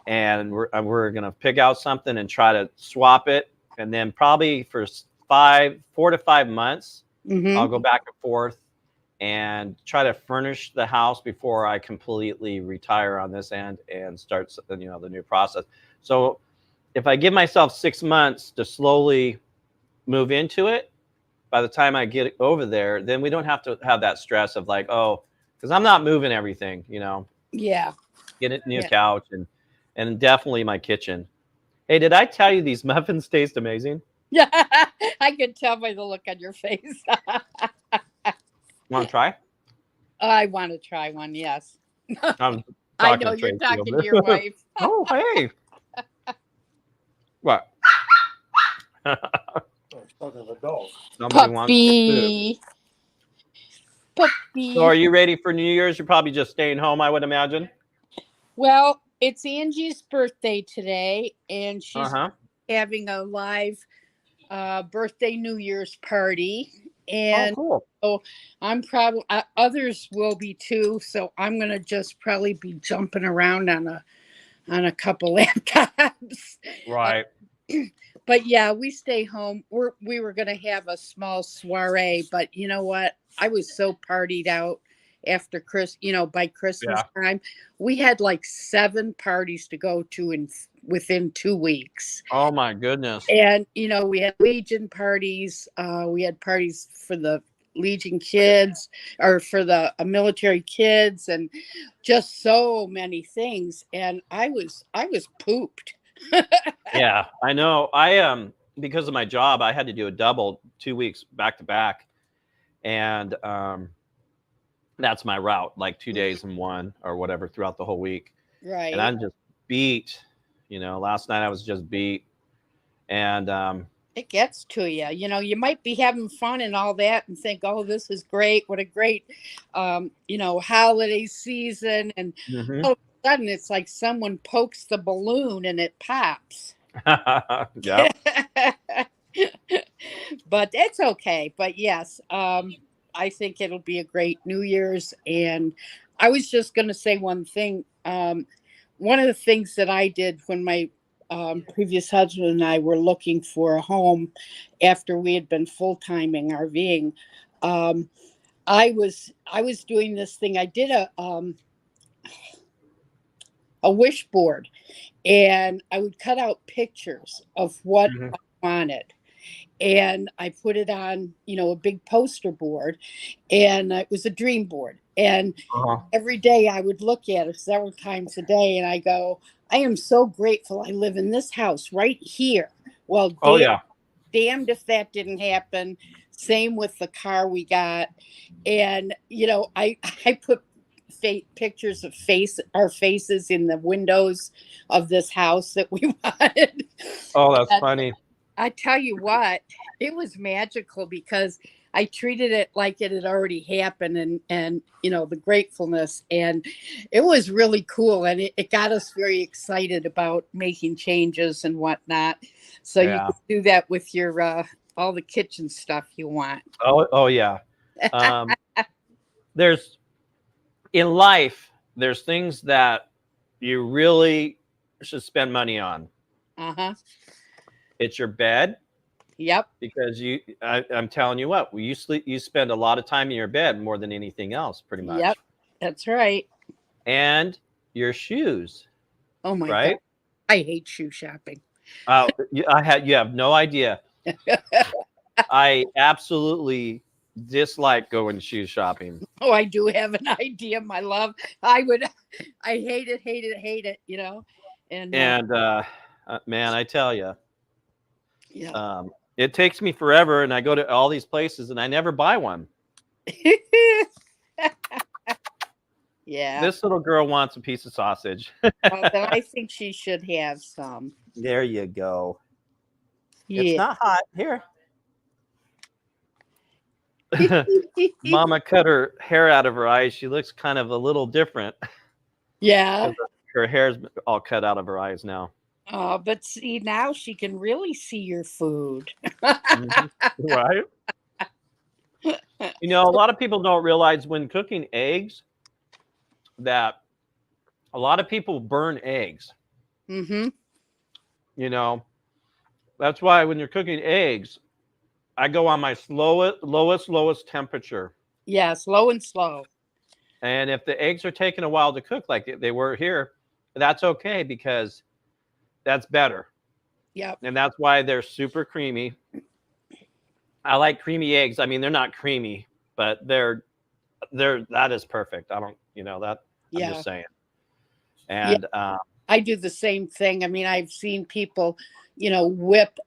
A: and we're going to pick out something and try to swap it, and then probably for 4 to 5 months,
C: Mm-hmm.
A: I'll go back and forth and try to furnish the house before I completely retire on this end and start the new process. So if I give myself 6 months to slowly move into it, by the time I get over there, then we don't have to have that stress of like, oh, because I'm not moving everything,
C: Yeah.
A: get a new couch and definitely my kitchen. Hey, did I tell you these muffins taste amazing?
C: Yeah. I could tell by the look on your face.
A: Want to try?
C: I want to try one. Yes.
A: I'm
C: I
A: talking
C: know
A: to
C: you're
A: Tracy
C: talking
A: over
C: to your
A: there.
C: wife.
A: Oh, hey. What?
D: Talking of adults.
A: Somebody wants food.
C: Puppy.
A: So are you ready for New Year's? You're probably just staying home, I would imagine.
C: Well, it's Angie's birthday today, and she's
A: Uh-huh.
C: having a live birthday New Year's party. And
A: cool.
C: so I'm probably others will be too. So I'm gonna just probably be jumping around on a couple laptops.
A: Right.
C: But yeah, we stay home. We were gonna have a small soiree, but you know what? I was so partied out after by Christmas time. We had like 7 parties to go to within 2 weeks.
A: Oh my goodness.
C: And we had Legion parties. We had parties for the Legion kids or for the military kids and just so many things. And I was pooped.
A: Yeah, I know. Because of my job, I had to do a double 2 weeks back to back, and that's my route, like 2 days in one or whatever throughout the whole week. And
C: Right.
A: I'm just beat. Last night I was just beat, and
C: It gets to you. You might be having fun and all that and think, oh, this is great. What a great, holiday season. And
A: mhm.
C: all of a sudden, it's like someone pokes the balloon and it pops.
A: Yep.
C: But it's okay. But yes, I think it'll be a great New Year's. And I was just going to say one thing. One of the things that I did when my previous husband and I were looking for a home after we had been full timing RVing, um, I was doing this thing. I did a wish board, and I would cut out pictures of what
A: Mhm.
C: I wanted, and I put it on, a big poster board, and it was a dream board. And
A: Uh-huh.
C: every day I would look at it several times a day, and I go, I am so grateful I live in this house right here. Well,
A: Oh yeah.
C: damned if that didn't happen. Same with the car we got, and I put pictures of our faces in the windows of this house that we wanted.
A: Oh, that's
C: And
A: funny.
C: I tell you what, it was magical because I treated it like it had already happened, and the gratefulness, and it was really cool, and it got us very excited about making changes and whatnot. So you
A: Yeah.
C: can do that with your all the kitchen stuff you want.
A: Oh yeah. Um, there's in life, there's things that you really should spend money on.
C: Uh-huh.
A: It's your bed,
C: Yep.
A: because I'm telling you what, you spend a lot of time in your bed more than anything else, pretty
C: Yep.
A: much.
C: That's right.
A: And your shoes,
C: Oh my God.
A: right?
C: I hate shoe shopping.
A: You have no idea. I absolutely dislike going shoe shopping.
C: Oh, I do have an idea, my love. I hate it. And
A: And man, I tell you,
C: yeah.
A: it takes me forever, and I go to all these places, and I never buy one.
C: Yeah.
A: This little girl wants a piece of sausage.
C: Well, then I think she should have some.
A: There you go. It's
C: Yeah.
A: not hot. Here. Mama cut her hair out of her eyes. She looks kind of a little different
C: Yeah.
A: because her hair's all cut out of her eyes now.
C: But see, now she can really see your food.
A: Mhm. Right? A lot of people don't realize when cooking eggs that a lot of people burn eggs.
C: Mm-hmm.
A: You know, that's why when you're cooking eggs, I go on my lowest temperature.
C: Yeah, slow and slow.
A: And if the eggs are taking a while to cook, like they were here, that's okay, because that's better.
C: Yep.
A: And that's why they're super creamy. I like creamy eggs. I mean, they're not creamy, but that is perfect. I don't, that I'm
C: Yeah.
A: just saying.
C: Yeah.
A: And
C: I do the same thing. I mean, I've seen people, whip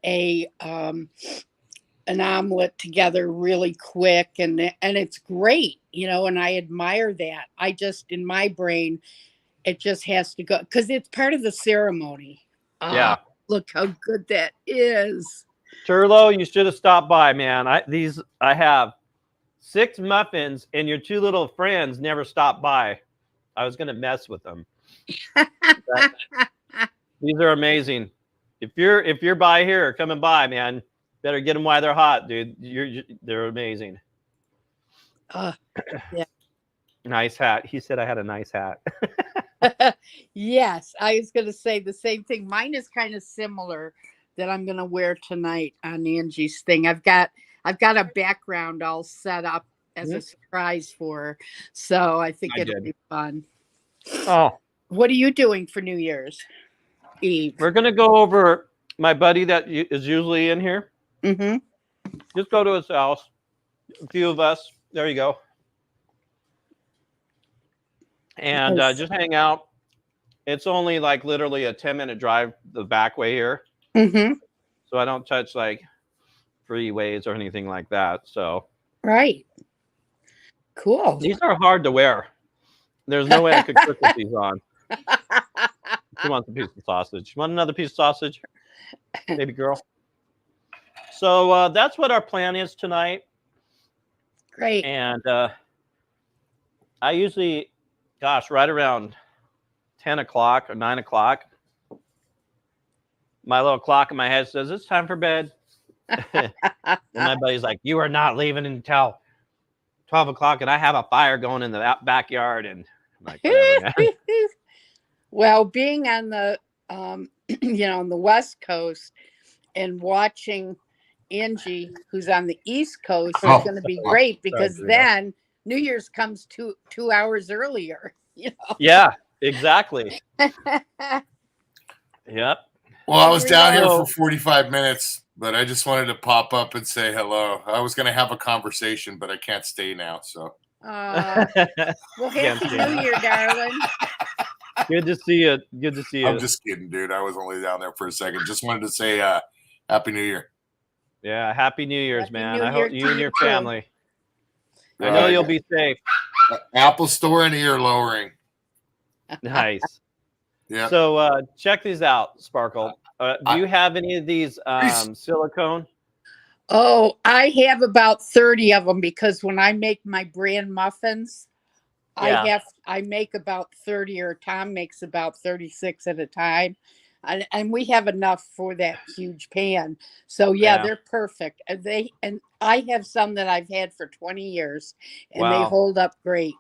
C: an omelet together really quick, and it's great, and I admire that. I just, in my brain, it just has to go because it's part of the ceremony.
A: yeah,
C: Look how good that is.
A: Turlo, you should have stopped by, man. I have 6 muffins, and your 2 little friends never stopped by. I was gonna mess with them. These are amazing. If you're by here or coming by, man, better get them while they're hot, dude. They're amazing.
C: Yeah.
A: Nice hat. He said I had a nice hat.
C: Yes, I was going to say the same thing. Mine is kind of similar that I'm going to wear tonight on Angie's thing. I've got a background all set up as a surprise for her, so I think it'll be fun.
A: Oh,
C: What are you doing for New Year's Eve?
A: we're gonna go over my buddy that is usually in here.
C: Mm-hmm.
A: Just go to his house. a few of us. There you go. And
C: Nice.
A: just hang out. It's only like literally a 10-minute drive the back way here.
C: Mm-hmm.
A: So I don't touch like freeways or anything like that. So
C: Right. Cool.
A: these are hard to wear. There's no way I could cook with these on. She wants a piece of sausage. You want another piece of sausage, baby girl? So that's what our plan is tonight.
C: Great.
A: And I usually, gosh, right around 10 o'clock or 9 o'clock, my little clock in my head says, it's time for bed. And my buddy's like, you are not leaving until 12 o'clock. And I have a fire going in the backyard. And I'm like, whatever, man.
C: Well, being on the, on the West Coast and watching Angie, who's on the East Coast, is going to be great because then New Year's comes 2 hours earlier.
A: Yeah, exactly. Yep.
D: Well, I was down here for 45 minutes, but I just wanted to pop up and say hello. I was going to have a conversation, but I can't stay now. So,
C: well, happy New Year, darling.
A: Good to see you. Good to see you.
D: I'm just kidding, dude. I was only down there for a second. Just wanted to say Happy New Year.
A: Yeah, Happy New Year's,
C: Happy
A: man.
C: New
A: I
C: Year
A: hope you
C: to
A: and your
C: you.
A: family. I know you'll be safe.
D: Apple Store and ear lowering.
A: Nice.
D: Yeah.
A: So check these out, Sparkle. Do you have any of these silicone?
C: Oh, I have about 30 of them because when I make my brand muffins,
A: Yeah.
C: I make about 30, or Tom makes about 36 at a time. And we have enough for that huge pan. So yeah, they're perfect. And I have some that I've had for 20 years and they hold up great.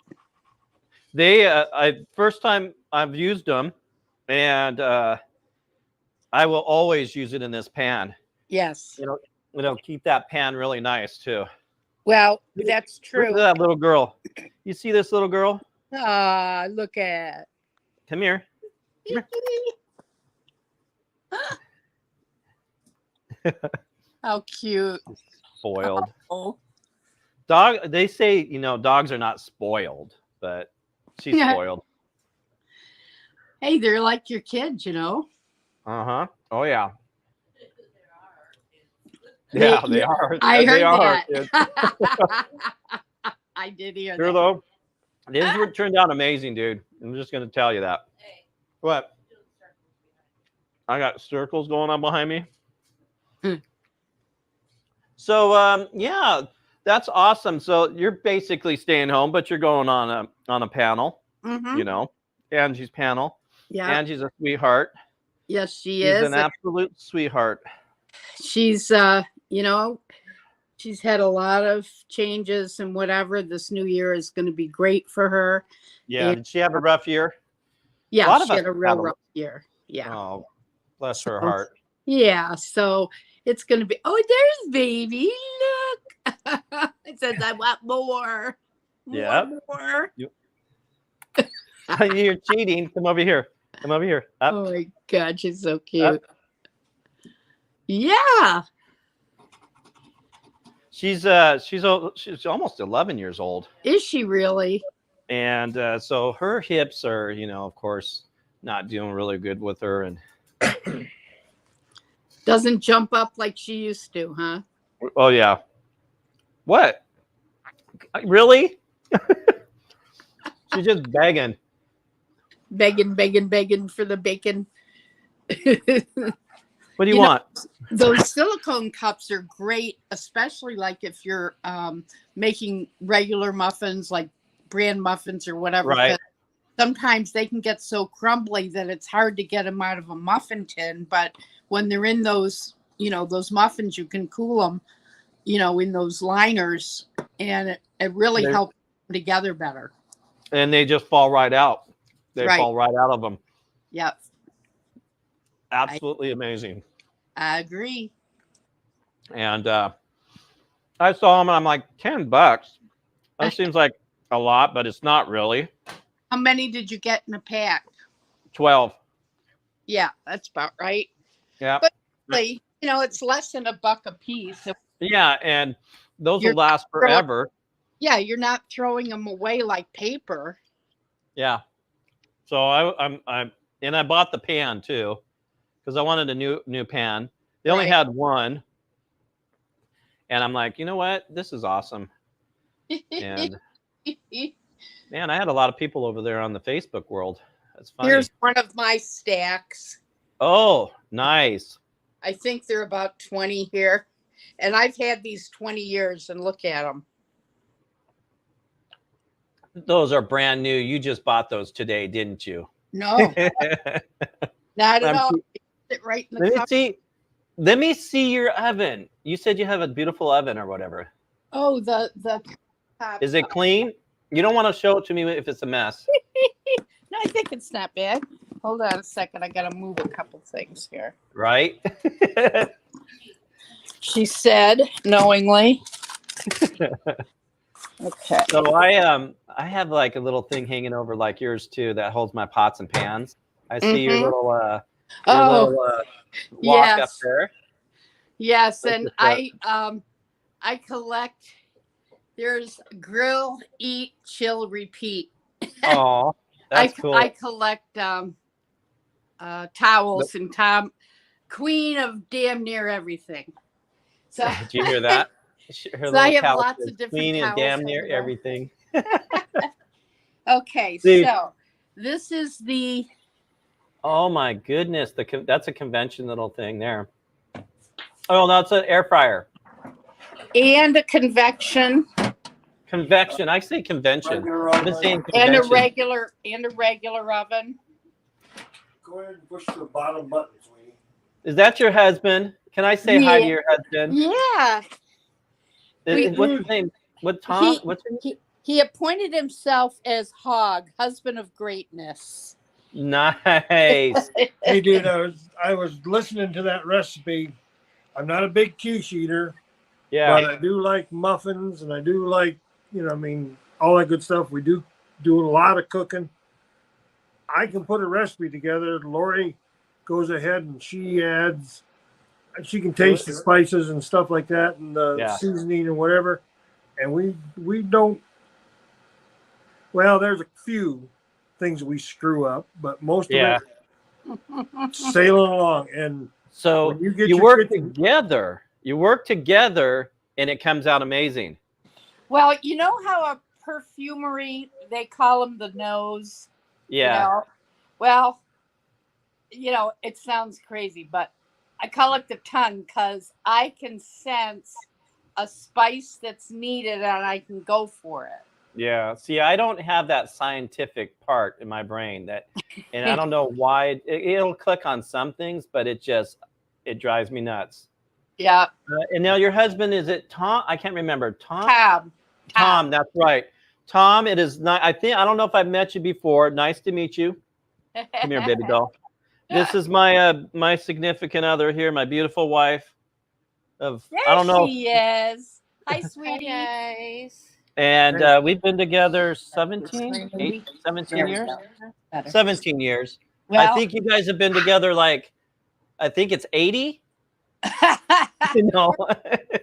A: I first time I've used them, and I will always use it in this pan.
C: Yes.
A: It'll keep that pan really nice too.
C: Well, that's true.
A: Look at that little girl. You see this little girl?
C: Ah, look at.
A: Come here. Come here.
C: How cute.
A: Spoiled.
C: Oh.
A: They say, dogs are not spoiled, but she's spoiled.
C: Hey, they're like your kids,
A: Uh-huh. Oh yeah. Yeah, they are.
C: I heard
A: that.
C: I did hear
A: Sure,
C: that.
A: though. This turned out amazing, dude. I'm just going to tell you that. What? I got circles going on behind me. So, yeah, that's awesome. So you're basically staying home, but you're going on a panel, Angie's panel.
C: Yeah.
A: Angie's a sweetheart.
C: Yes, she is.
A: She's an absolute sweetheart.
C: She's, she's had a lot of changes and whatever. This new year is going to be great for her.
A: Yeah.
C: And,
A: did she have a rough year?
C: Yeah, she had a real rough year. Yeah.
A: Oh, bless her heart.
C: Yeah. So it's going to be, there's baby. Look. It says, I want more. More.
A: You're cheating. Come over here. Come over here. Up.
C: Oh my God, she's so cute. Yeah.
A: She's almost 11 years old.
C: Is she really?
A: And so her hips are, of course, not doing really good with her, and
C: doesn't jump up like she used to, huh?
A: Oh yeah. What? Really? She's just begging
C: for the bacon.
A: What do you want?
C: Those silicone cups are great, especially like if you're making regular muffins, like brand muffins or whatever.
A: Right.
C: Sometimes they can get so crumbly that it's hard to get them out of a muffin tin. But when they're in those, those muffins, you can cool them, in those liners, and it really helps them together better.
A: And they just fall right out. They fall right out of them.
C: Yep.
A: Absolutely amazing.
C: I agree.
A: And I saw them and I'm like, $10. That seems like a lot, but it's not really.
C: How many did you get in a pack?
A: 12.
C: Yeah, that's about right.
A: Yeah.
C: But really, it's less than $1 a piece.
A: Yeah, and those
C: You're
A: will last
C: throwing-
A: forever.
C: Yeah, you're not throwing them away like paper.
A: Yeah. So I bought the pan too, because I wanted a new pan. They only
C: Right.
A: had one, and I'm like, you know what? This is awesome. And man, I had a lot of people over there on the Facebook world. That's funny.
C: Here's one of my stacks.
A: Oh, nice.
C: I think they're about 20 here. And I've had these 20 years, and look at them.
A: Those are brand new. You just bought those today, didn't you?
C: No, not at
A: I'm
C: all.
A: too-
C: Sit right in the
A: Let me
C: cup.
A: see. Let me see your oven. You said you have a beautiful oven or whatever.
C: Oh, the top.
A: Is it clean? You don't want to show it to me if it's a mess.
C: No, I think it's not bad. Hold on a second. I got to move a couple things here.
A: Right?
C: She said knowingly. Okay.
A: So I have like a little thing hanging over like yours too that holds my pots and pans. I see your
C: Mhm.
A: little
C: Oh,
A: walk up
C: yes.
A: there.
C: Yes,
A: Look
C: and
A: at that.
C: I collect. There's grill, eat, chill, repeat.
A: Oh, that's cool.
C: I collect towels and queen of damn near everything. So
A: Did you hear that? Her
C: So
A: little
C: I have
A: couch
C: lots
A: is
C: of different
A: clean and
C: towels
A: damn near
C: over there.
A: everything.
C: okay,
A: See.
C: so this is the
A: Oh my goodness, that's a convention little thing there. Oh no, it's an air fryer.
C: and a convection
A: Convection. I say convention. I've been saying
C: and a
A: convention.
C: regular oven.
E: Go ahead and push the bottom button, sweetie.
A: Is that your husband? Can I say hi to
C: Yeah.
A: your husband?
C: Yeah.
A: What's his name? What Tom? What's his name?
C: He appointed himself as Hog, husband of greatness.
A: Nice.
E: Hey, dude, I was listening to that recipe. I'm not a big quiche eater,
A: Yeah.
E: but I do like muffins, and I do like, I mean, all that good stuff. We do a lot of cooking. I can put a recipe together. Lori goes ahead and she adds. She can taste the spices and stuff like that, and the seasoning and whatever. And we don't. Well, there's a few things we screw up, but most of it sailing along. And
A: So
E: when you get
A: you
E: your
A: work
E: kitchen-
A: together. You work together, and it comes out amazing.
C: Well, you know how a perfumery, they call them the nose?
A: Yeah.
C: You know? Well, it sounds crazy, but I call it the tongue because I can sense a spice that's needed and I can go for it.
A: Yeah. See, I don't have that scientific part in my brain and I don't know why it'll click on some things, but it drives me nuts.
C: Yeah.
A: And now your husband, is it Tom? I can't remember. Tom.
C: Tom.
A: That's right. Tom, it is not. I don't know if I've met you before. Nice to meet you. Come here, baby doll. This is my significant other here, my beautiful wife.
C: There
A: I don't know.
C: she is. Hi, sweetie.
F: Guys.
A: And we've been together 17 years. 17 years.
C: Well,
A: I think you guys have been together I think it's 80. No.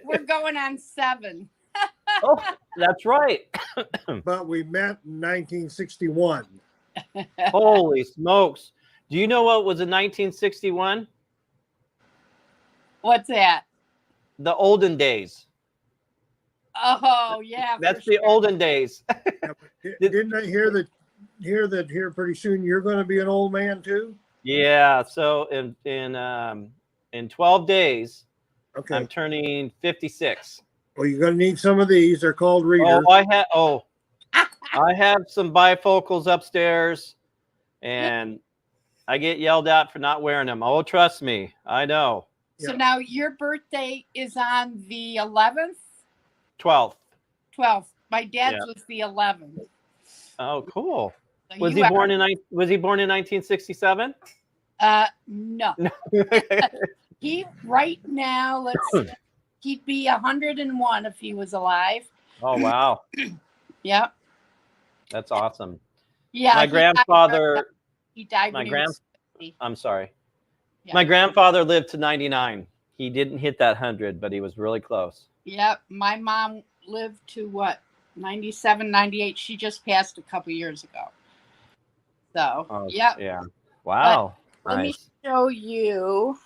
C: we're going on 7.
A: Oh, that's right.
E: but we met in 1961.
A: Holy smokes. Do you know what was in 1961?
C: What's that?
A: The olden days.
C: Oh, yeah.
A: That's the olden days.
E: Didn't I hear that here pretty soon you're going to be an old man too?
A: Yeah. So in 12 days,
E: Okay.
A: I'm turning 56.
E: Well, you're going to need some of these. They're called readers.
A: I have some bifocals upstairs, and I get yelled at for not wearing them. Oh, trust me, I know.
C: So now your birthday is on the 11th?
A: 12th.
C: 12th. My dad's was the 11th.
A: Oh, cool.
C: So
A: Was he born in 1967?
C: No. He right now, he'd be 101 if he was alive.
A: Oh, wow.
C: Yeah.
A: That's awesome.
C: Yeah.
A: My grandfather.
C: He died
A: My
C: when he
A: grand.
C: was 50.
A: I'm sorry.
C: Yeah.
A: My grandfather lived to 99. He didn't hit that 100, but he was really close.
C: Yep. My mom lived to what? 97, 98. She just passed a couple years ago. So,
A: Oh,
C: yep.
A: yeah.
C: But
A: Wow.
C: let me
A: Nice.
C: show you.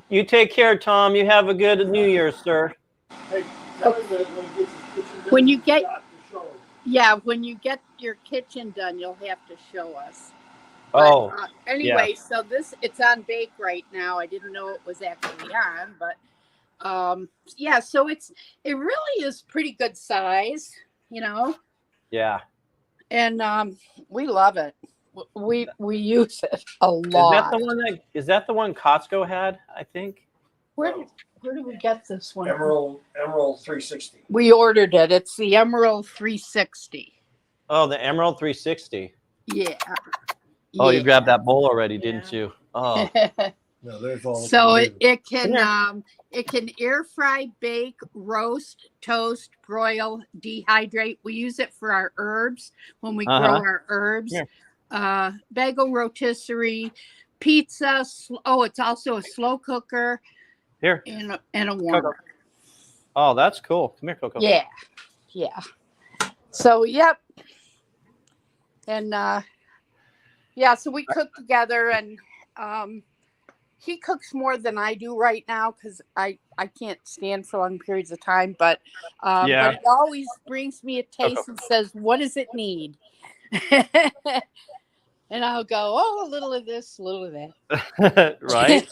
A: You take care, Tom. You have a good New Year, sir.
E: Hey, tell him that when he gets his kitchen done,
C: When you
E: he's
C: get-
E: got to show him.
C: Yeah, when you get your kitchen done, you'll have to show us.
A: Oh,
C: But anyway, so it's on bake right now. I didn't know it was actually on, but yeah, so it really is pretty good size, you know,
A: yeah.
C: and we love it. We use it a
A: Is that
C: lot.
A: the one Costco had? I think.
C: Where did we get this one?
E: Emerald 360.
C: We ordered it. It's the Emerald 360.
A: Oh, the Emerald 360.
C: Yeah.
A: Oh, you grabbed that bowl already, didn't you? Oh,
E: No, there's all.
C: So
E: it
C: it can air fry, bake, roast, toast, broil, dehydrate. We use it for our herbs when we grow our herbs.
A: Yeah.
C: Bagel rotisserie, pizza. It's also a slow cooker
A: here.
C: and a warmer.
A: Oh, that's cool. Come here, Coco.
C: Yeah. So yep. And yeah, so we cook together, and he cooks more than I do right now because I can't stand for long periods of time. But he always brings me a taste and says, "What does it need?" And I'll go, "Oh, a little of this, a little of that."
A: Right.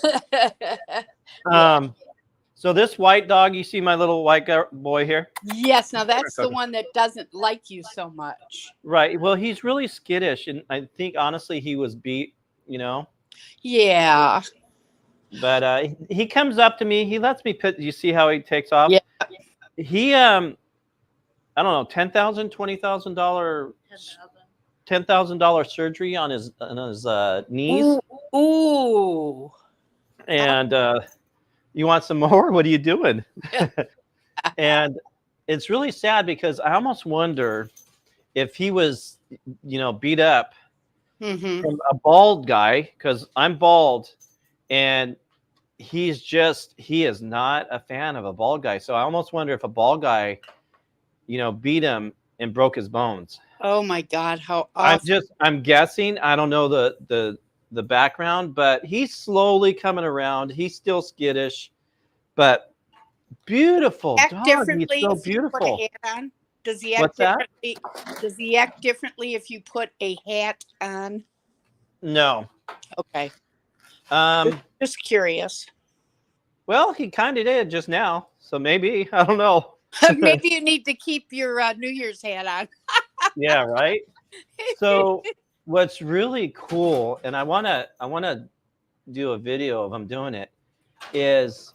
A: So this white dog, you see my little white boy here?
C: Yes. Now that's the one that doesn't like you so much.
A: Right. Well, he's really skittish, and I think honestly he was beat.
C: Yeah.
A: But he comes up to me. He lets me put. You see how he takes off?
C: Yeah.
A: He I don't know, $10,000, $10,000 surgery on his knees.
C: Ooh.
A: And you want some more? What are you doing? And it's really sad because I almost wonder if he was, beat up from a bald guy, because I'm bald, and he is not a fan of a bald guy. So I almost wonder if a bald guy, beat him and broke his bones.
C: Oh my God, how awful.
A: I'm guessing. I don't know the background, but he's slowly coming around. He's still skittish, but beautiful
C: act
A: dog.
C: differently
A: He's so
C: if you put
A: beautiful.
C: a hat on? Does he act
A: What's that?
C: differently? Does he act differently if you put a hat on?
A: No.
C: Okay. Just curious.
A: Well, he kind of did just now, so maybe, I don't know.
C: Maybe you need to keep your New Year's hat on.
A: Yeah, right. So what's really cool, and I wanna do a video of him doing it, is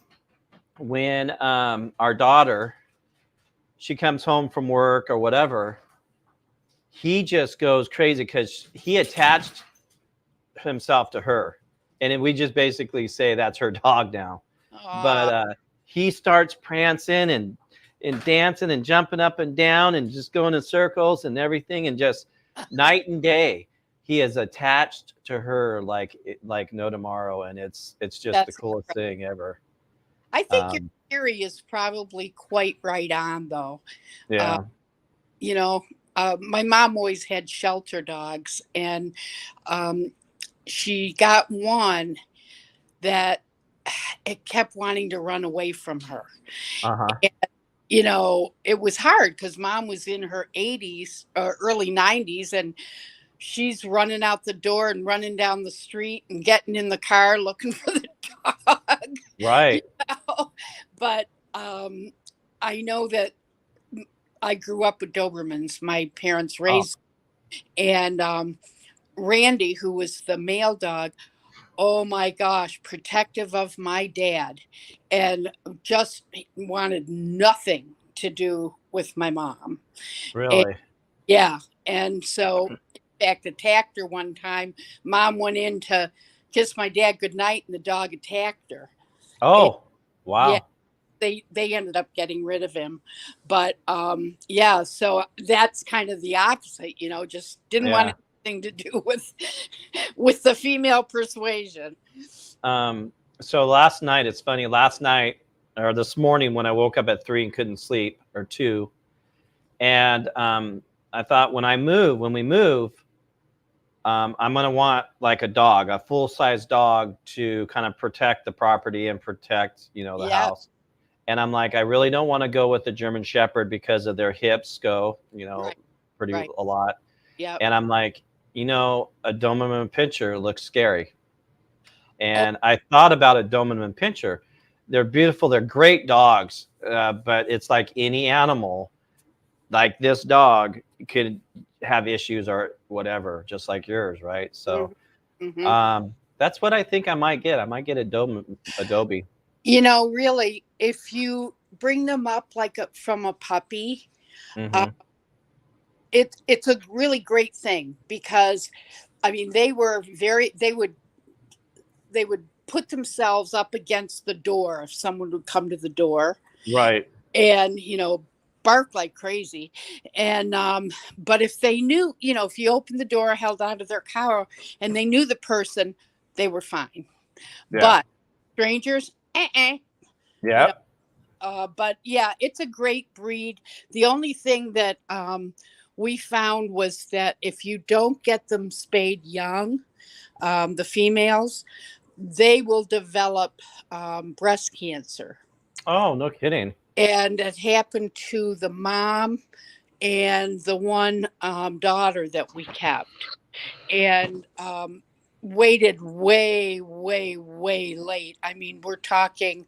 A: when our daughter, she comes home from work or whatever, he just goes crazy because he attached himself to her, and then we just basically say that's her dog now. But he starts prancing and dancing and jumping up and down and just going in circles and everything, and just night and day. He is attached to her like no tomorrow, and it's just the coolest thing ever.
C: I think your theory is probably quite right on, though.
A: Yeah.
C: My mom always had shelter dogs, and she got one that it kept wanting to run away from her. And, it was hard because mom was in her 80s or early 90s, and she's running out the door and running down the street and getting in the car looking for the dog.
A: Right.
C: But I know that I grew up with Dobermans. My parents raised, and Randy, who was the male dog, oh my gosh, protective of my dad, and just wanted nothing to do with my mom.
A: Really?
C: And so in fact attacked her one time. Mom went in to kiss my dad goodnight, and the dog attacked her.
A: Oh, wow.
C: Yeah, they ended up getting rid of him. But so that's kind of the opposite, just didn't want anything to do with the female persuasion.
A: So last night, it's funny. Last night or this morning when I woke up at 3 and couldn't sleep, or 2, and I thought when we move, I'm gonna want like a dog, a full size dog to kind of protect the property and protect, the
C: Yeah.
A: house. And I'm like, I really don't want to go with the German Shepherd because of their hips go,
C: Right.
A: pretty
C: Right.
A: a lot.
C: Yep.
A: And I'm like, a Doberman Pinscher looks scary.
C: Oh,
A: And I thought about a Doberman Pinscher. They're beautiful. They're great dogs, but it's like any animal. Like this dog could have issues or whatever, just like yours, right? So
C: hmm
A: that's what I think I might get. I might get a Adobe.
C: really, if you bring them up like from a puppy, uh,
A: Hmm.
C: it's a really great thing because I mean they would put themselves up against the door if someone would come to the door,
A: Right.
C: and bark like crazy. And but if they knew, if you opened the door, held onto their collar, and they knew the person, they were fine.
A: Yeah.
C: But strangers, you know
A: Yep.
C: but yeah, it's a great breed. The only thing that we found was that if you don't get them spayed young, the females, they will develop breast cancer.
A: Oh, no kidding.
C: And it happened to the mom and the one daughter that we kept. And waited way, way, way late. I mean, we're talking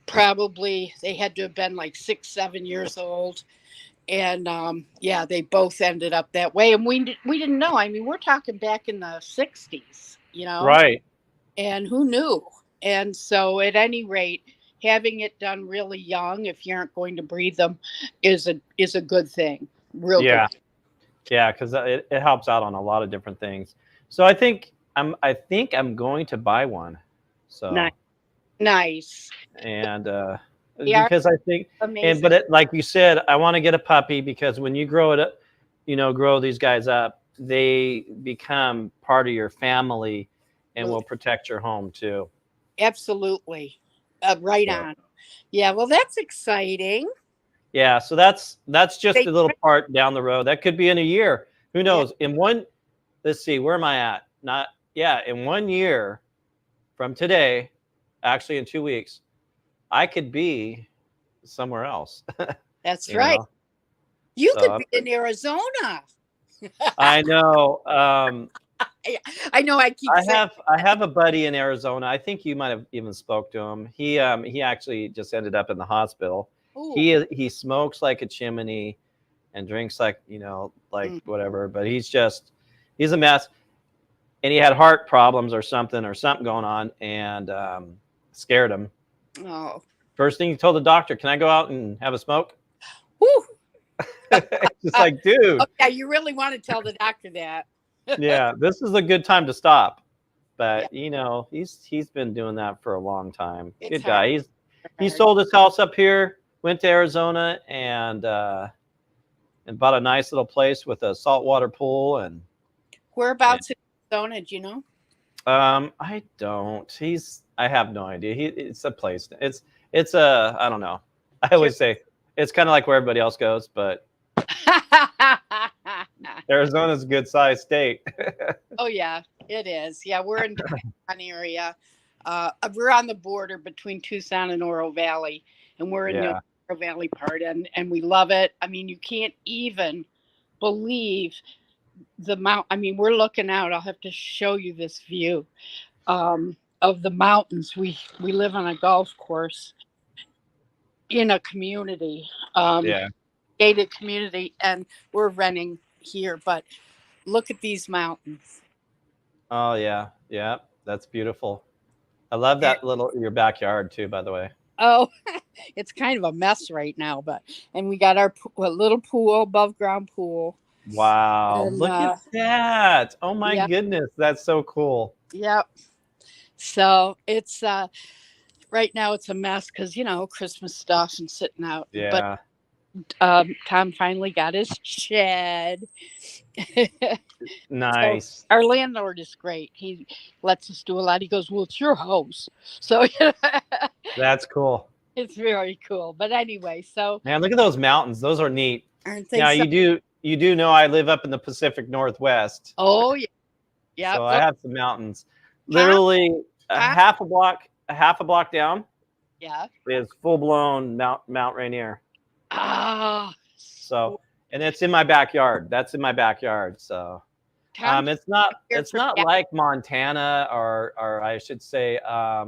C: probably they had to have been like 6, 7 years old. And yeah, they both ended up that way. And we didn't know. I mean, we're talking back in the 60s,
A: Right.
C: and who knew? And so, at any rate, having it done really young, if you aren't going to breed them, is a good thing. Real good.
A: Yeah. Yeah, because it helps out on a lot of different things. So I think I'm going to buy one.
C: Nice,
A: So
C: nice.
A: and
C: They are
A: because I think
C: amazing.
A: but like you said, I want to get a puppy because when you grow it up, grow these guys up, they become part of your family and
C: Well,
A: will protect your home too.
C: absolutely, right
A: So
C: on. Yeah, well, that's exciting.
A: yeah, so that's just
C: They,
A: a little part down the road. That could be in a year. Who
C: yeah,
A: knows? Let's see, where am I at? Not yeah, in 1 year from today, actually in 2 weeks, I could be somewhere else.
C: that's
A: you
C: right.
A: know.
C: You
A: So
C: could be in Arizona.
A: I know.
C: I know. I keep saying,
A: I have a buddy in Arizona. I think you might have even spoke to him. He actually just ended up in the hospital.
C: "Ooh,
A: He smokes like a chimney and drinks like like
C: mm,
A: whatever. But he's a mess. And he had heart problems or something going on, and scared him.
C: oh,
A: First thing he told the doctor, "Can I go out and have a smoke?"
C: whew."
A: It's just like, dude,
C: Oh, yeah, you really want to tell the doctor that.
A: yeah, this is a good time to stop.
C: Yeah,
A: But he's been doing that for a long time.
C: it's
A: Good guy. He
C: hard.
A: sold his house up here, went to Arizona, and bought a nice little place with a saltwater pool. And
C: Whereabouts in Arizona? Do you know?
A: I don't. I have no idea. It's a place. It's a I don't know. I
C: Sure.
A: always say it's kind of like where everybody else goes, but Arizona's a good sized state.
C: Oh yeah, it is. Yeah, we're in Tucson area. We're on the border between Tucson and Oro Valley, and we're in the
A: Yeah.
C: Oro Valley part, and we love it. I mean, you can't even believe the mount. I mean, we're looking out. I'll have to show you this view of the mountains. We live on a golf course in a community,
A: Yeah.
C: gated community, and we're renting here. But look at these mountains.
A: Oh yeah. Yeah. That's beautiful. I love
C: And,
A: that little your backyard too, by the way.
C: oh, it's kind of a mess right now, but and we got our a little pool, above ground pool,
A: Wow.
C: and
A: Look at that. Oh my
C: yeah,
A: goodness. That's so cool.
C: yeah. So it's right now it's a mess because Christmas stuff and sitting out, but
A: Yeah.
C: Tom finally got his shed.
A: Nice.
C: Our landlord is great. He lets us do a lot. He goes, "Well, it's your house," so
A: That's cool.
C: it's very cool. But anyway, so
A: Man, look at those mountains. Those are neat.
C: aren't they?
A: Now
C: So-
A: you do know I live up in the Pacific Northwest.
C: oh yeah, yeah.
A: So
C: Well,
A: I have some mountains. Literally a
C: Tom?
A: half a block down
C: yeah.
A: is full blown Mount Rainier.
C: Ah,
A: So and it's in my backyard. That's in my backyard. So
C: Tom,
A: it's
C: here
A: not
C: from-
A: like Montana or I should say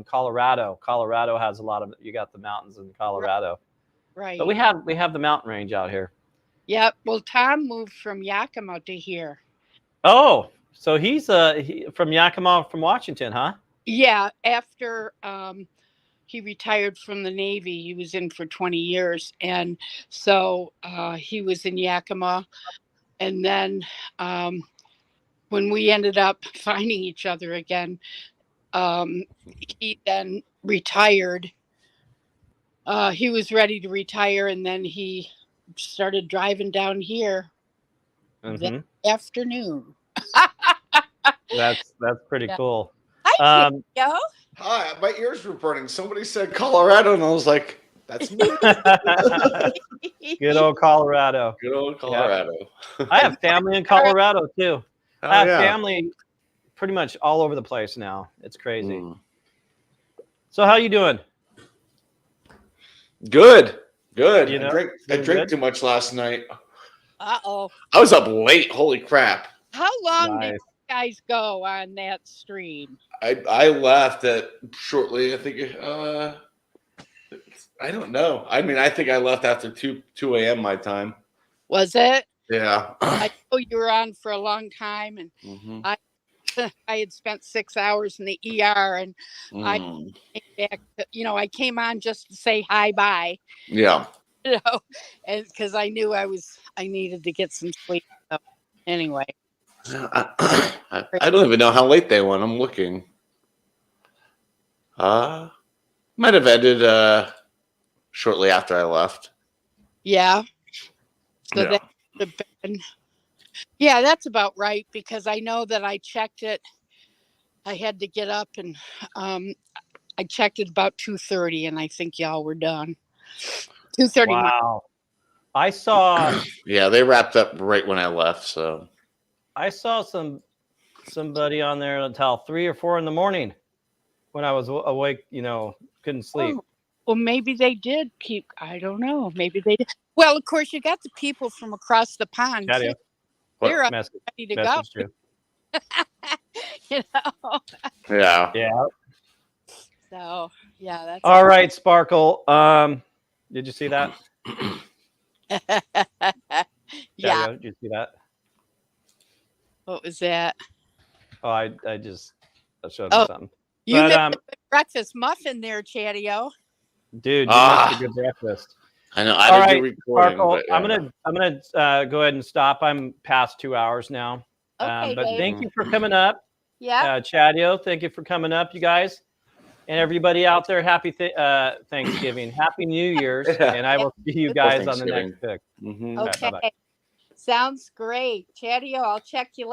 A: Colorado. Colorado has a lot of you got the mountains in Colorado.
C: right.
A: But we have the mountain range out here.
C: Yep. Well, Tom moved from Yakima to here.
A: Oh, so he's from Yakima from Washington, huh?
C: Yeah, after he retired from the Navy, he was in for 20 years, and so he was in Yakima, and then when we ended up finding each other again, he then retired. He was ready to retire, and then he started driving down here that afternoon.
A: That's pretty
C: Yeah.
A: cool.
C: Hi, Yo.
F: Hi, my ears were burning. Somebody said Colorado, and I was like, "That's me."
A: Good old Colorado.
F: Good old Colorado.
A: I have family in Colorado too.
F: Oh,
A: I have
F: yeah.
A: family pretty much all over the place now. It's crazy.
F: Mm.
A: So how you doing?
F: Good. Good.
A: You know,
F: I
A: doing
F: drank
A: good?
F: too much last night.
C: Uh-oh.
F: I was up late. Holy crap.
C: How long did
A: Nice.
C: you guys go on that stream?
F: I left at shortly. I think. I don't know. I mean, I think I left after 2 a.m. my time.
C: Was it?
F: Yeah.
C: I know you were on for a long time, and
F: Mhm.
C: I had spent 6 hours in the ER, and I
F: Mm.
C: came back. I came on just to say hi, bye,
F: Yeah.
C: and because I knew I needed to get some sleep. So anyway,
F: I don't even know how late they went. I'm looking. Might have ended shortly after I left.
C: yeah. So
F: Yeah.
C: that would have been, yeah, that's about right, because I know that I checked it. I had to get up, and I checked it about 2:30, and I think y'all were done. 2:30.
A: Wow. I saw
F: Yeah, they wrapped up right when I left. So
A: somebody on there until 3 or 4 in the morning when I was awake. Couldn't sleep.
C: Oh, well, maybe they did keep. I don't know. Maybe they did. Well, of course, you got the people from across the pond.
A: Got
C: Too.
A: you.
C: They're up
A: Message,
C: ready to go.
A: message you.
F: yeah.
A: Yeah.
C: So yeah, that's
A: All right, Sparkle. Did you see that?
C: yeah.
A: Did you see that?
C: What was that?
A: Oh, I showed
C: Oh.
A: him something.
C: You
A: But,
C: made a good breakfast muffin there, Chatty-O.
A: dude, you
F: Ah.
A: missed a good breakfast.
F: I know. I
A: All
F: didn't
A: right,
F: do recording.
A: Sparkle,
F: But, yeah.
A: I'm gonna go ahead and stop. I'm past 2 hours now.
C: Okay,
A: But
C: Dave.
A: thank you for coming up,
C: Yeah.
A: Chadio. Thank you for coming up, you guys, and everybody out there. Happy Thanksgiving, Happy New Year's, and I will see you guys on the next pick.
F: Mhm.
C: Okay.
A: Bye-bye.
C: Sounds great, Chatty-O. I'll check you later.